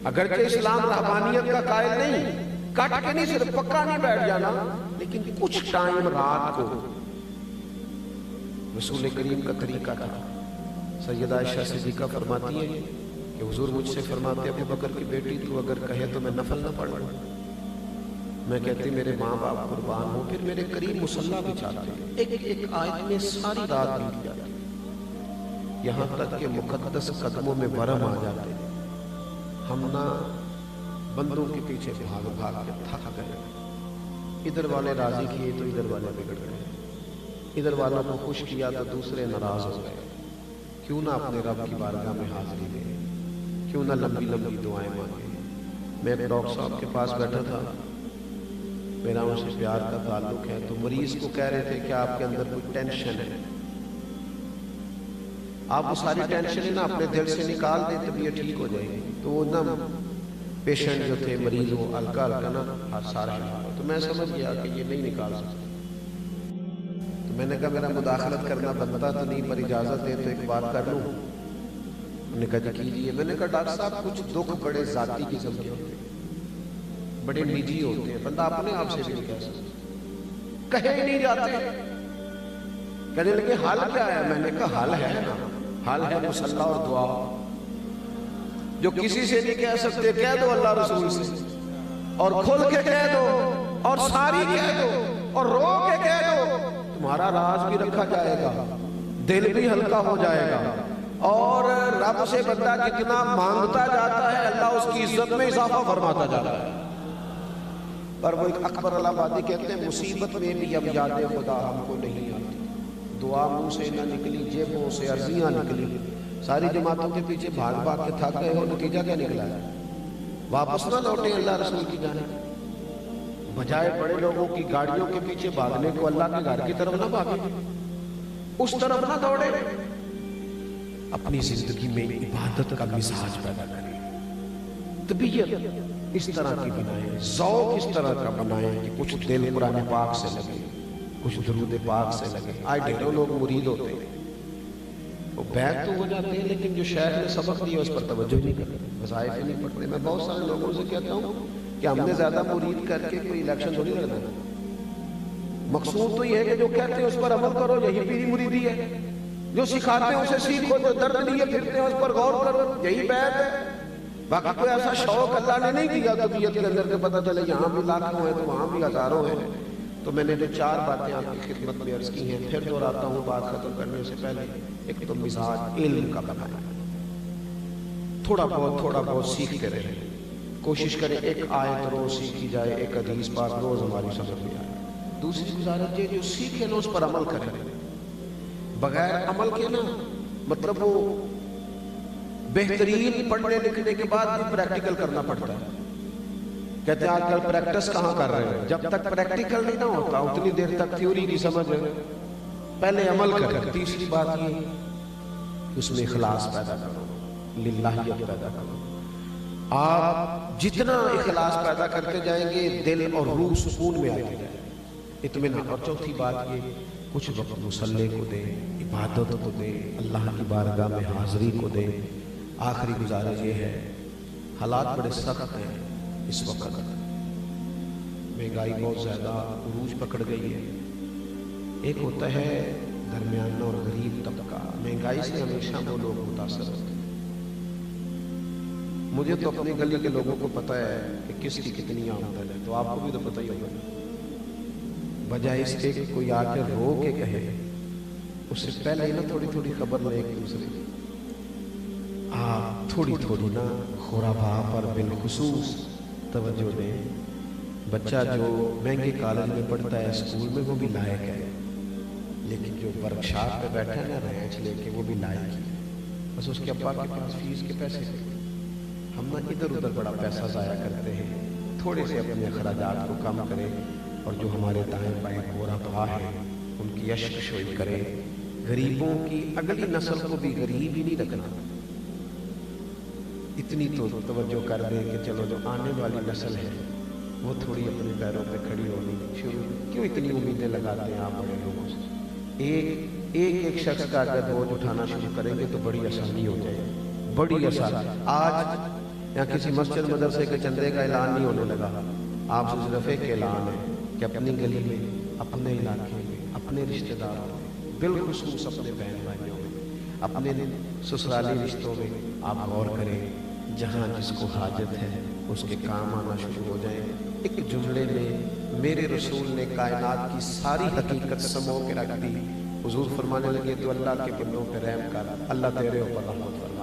اگرچہ اسلام رہبانیت کا قائل نہیں، کٹ کے نہیں، صرف پکا نہیں بیٹھ جانا، لیکن کچھ ٹائم رات کو رسول کریم کا طریقہ تھا۔ سیدہ عائشہ صدیقہ فرماتی ہیں کہ حضور مجھ سے فرماتے ابو بکر کی بیٹی تو اگر کہے تو میں نفل نہ پڑھوں، میں کہتی میرے ماں باپ قربان ہوں، پھر میرے قریب مصلی بچھاتے ہیں، ایک آیت میں ساری رات بیت جاتی، یہاں تک کہ مقدس قدموں میں ورم آ جاتے ہیں۔ ہم نہ بندوں کے پیچھے بھاگ بھاگ کے تھک گئے، ادھر والے راضی کیے تو ادھر والے بگڑ گئے، ادھر والوں کو خوش کیا تو دوسرے ناراض ہو گئے۔ کیوں نہ اپنے رب کی بارگاہ میں حاضری دیں، کیوں نہ لمبی لمبی دعائیں مانگیں۔ میں ایک ڈاکٹر صاحب کے پاس بیٹھا تھا، میرا ان سے پیار کا تعلق ہے، تو مریض کو کہہ رہے تھے کہ آپ کے اندر کوئی ٹینشن ہے، آپ وہ ساری ٹینشن نا اپنے دل سے نکال دیں طبیعت ٹھیک ہو جائے گی۔ تو وہ نا پیشنٹ جو تھے، مریض، وہ ہلکا ہلکا نا سارا، تو میں سمجھ گیا کہ یہ نہیں نکال سکتا، تو میں نے کہا میرا مداخلت کرنا بنتا تو نہیں، پر اجازت ہے تو ایک بات کر لوں۔ انہوں نے کہا جی کیجیے۔ میں نے کہا ڈاکٹر صاحب کچھ دکھ بڑے ذاتی قسم کے ہوتے ہیں، بڑے نجی ہوتے ہیں، بندہ اپنے آپ سے بھی نہیں کہہ سکتا، کہے ہی نہیں جاتے. کہنے لگے حل کیا ہے؟ میں نے کہا حل ہے نا، حل ہے مصلی اور دعا. جو کسی سے نہیں کہہ سکتے کہہ دو اللہ رسول سے، اور کھل کے کہہ دو، اور ساری کہہ دو، اور رو کے کہہ دو. تمہارا راز بھی رکھا جائے گا، دل بھی ہلکا ہو جائے گا، اور رب سے بندہ جتنا مانگتا جاتا ہے اللہ اس کی عزت میں اضافہ فرماتا جاتا ہے. پر وہ ایک اکبر الہبادی کہتے ہیں مصیبت میں بھی اب یاد خدا ہم کو نہیں آتی. دعا منہ سے نہ نکلی، جیبوں سے عرضیاں نکلی. ساری جماعتوں کے پیچھے بھاگ بھاگ کے تھک گئے ہو، نتیجہ کیا نکلا ہے؟ واپس نہ لوٹے اللہ رسول کی جانب. بجائے بڑے لوگوں کی گاڑیوں کے پیچھے بھاگنے کو اللہ کے گھر کی طرف نہ بھاگے، اس طرف نہ دوڑے. اپنی زندگی میں عبادت کا مزاج پیدا کریں، طبیعت اس طرح کی بنائیں، ذوق اس طرح کا بنائیں کہ کچھ دل قرآن پاک سے لگے، کچھ درود پاک سے لگے. آج ڈھیروں لوگ مرید ہوتے ہیں، وہ بیعت تو ہو جاتے ہیں لیکن جو شیخ نے سبق دیا اس پر توجہ نہیں کرتے، وظائف ہی نہیں پڑھتے. میں بہت سارے لوگوں سے کہتا ہوں کہ ہم نے زیادہ مرید کر کے کوئی الیکشن تھوڑی لڑنا ہے. مقصود تو یہ ہے کہ جو کہتے ہیں اس پر عمل کرو، یہی پیری مریدی ہے. جو سکھاتے ہیں اسے سیکھو، جو درد لیے پھرتے ہیں اس پر غور کرو، یہی بیعت ہے. باقی کوئی ایسا شوق اللہ نے نہیں دیا طبیعت کے اندر کے پتہ چلے یہاں بھی لاکھوں ہیں تو وہاں بھی ہزاروں ہیں. تو میں نے جو 4 باتیں آپ کی خدمت میں عرض کی ہیں، پھر دہراتا ہوں بات ختم کرنے سے پہلے. ایک تو مزاج علم کا بنائیں، تھوڑا بہت سیکھتے رہیں. کوشش کریں ایک آیت روز سیکھی جائے، ایک حدیث پاک روز ہماری سمجھ میں آئے. دوسری گزارش یہ جو سیکھیں نا اس پر عمل کریں. بغیر عمل کے نا مطلب وہ بہترین پڑھنے لکھنے کے بعد بھی پریکٹیکل کرنا پڑتا ہے. کہتے ہیں آج کل پریکٹس کہاں کر رہے ہیں؟ جب تک پریکٹیکل نہیں نہ ہوتا اتنی دیر تک تھیوری کی سمجھ ہے، پہلے عمل کریں. تیسری بات یہ اس میں اخلاص پیدا کرو، للہیت پیدا کرو. آپ جتنا اخلاص پیدا کرتے جائیں گے دل اور روح سکون میں آتی جائے، اطمینان. اور چوتھی بات یہ کچھ وقت مصلی کو دیں، عبادت کو دیں، اللہ کی بارگاہ میں حاضری کو دیں. آخری گزارش یہ ہے، حالات بڑے سخت ہیں اس وقت، مہنگائی بہت زیادہ عروج پکڑ گئی ہے. ایک ہوتا ہے درمیانہ اور غریب طبقہ، مہنگائی سے ہمیشہ وہ لوگ متاثر ہوتے ہیں. مجھے تو اپنی گلی کے لوگوں کو پتہ ہے کہ کس کی کتنی آمدن ہے، تو آپ کو بھی تو پتہ ہی ہوگا. بجائے اس کے کہ کوئی آ کے رو کے کہے، اس سے پہلے ہی نا تھوڑی خبر لیں ایک دوسرے کی. آپ تھوڑی نا خرافات پر بالخصوص توجہ دیں. بچہ جو مہنگے کالج میں پڑھتا ہے، اسکول میں، وہ بھی لائق ہے، لیکن جو ورکشاپ پہ بیٹھا ہے نا رینچ لے کے، وہ بھی لائق ہے. بس اس کے ابا کے پاس فیس کے پیسے، ہم نا ادھر ادھر بڑا پیسہ ضائع کرتے ہیں. تھوڑے سے اپنے اخراجات کو کم کریں، اور جو ہمارے دائیں بائیں غربا ہیں ان کی اشک شوئی کریں. غریبوں کی اگلی نسل کو بھی غریب ہی نہیں رکھنا. اتنی تو توجہ کر دیں کہ چلو جو آنے والی نسل ہے وہ تھوڑی اپنے پیروں پہ کھڑی ہونی شروع. کیوں اتنی امیدیں لگاتے ہیں آپ بڑے لوگوں سے؟ ایک شخص کا اگر بوجھ اٹھانا شروع کریں گے تو بڑی آسانی ہو جائے گی، بڑی آسانی. آج یہاں کسی مسجد مدرسے کے چندے کا اعلان نہیں ہونے لگا. آپ سے صرف ایک اعلان ہے کہ اپنی گلی میں، اپنے علاقے میں، اپنے رشتہ داروں میں، بالخصوص اپنے بہن بھائیوں میں، اپنے سسرالی رشتوں میں آپ غور کریں. جہاں جس کو حاجت ہے اس کے کام آنا شروع ہو جائیں. ایک جملے میں میرے رسول نے کائنات کی ساری حقیقت سمو کے رکھ دی. حضور فرمانے لگے تو اللہ کے بندوں پہ رحم کر، اللہ تیرے اوپر رحمت فرمائے.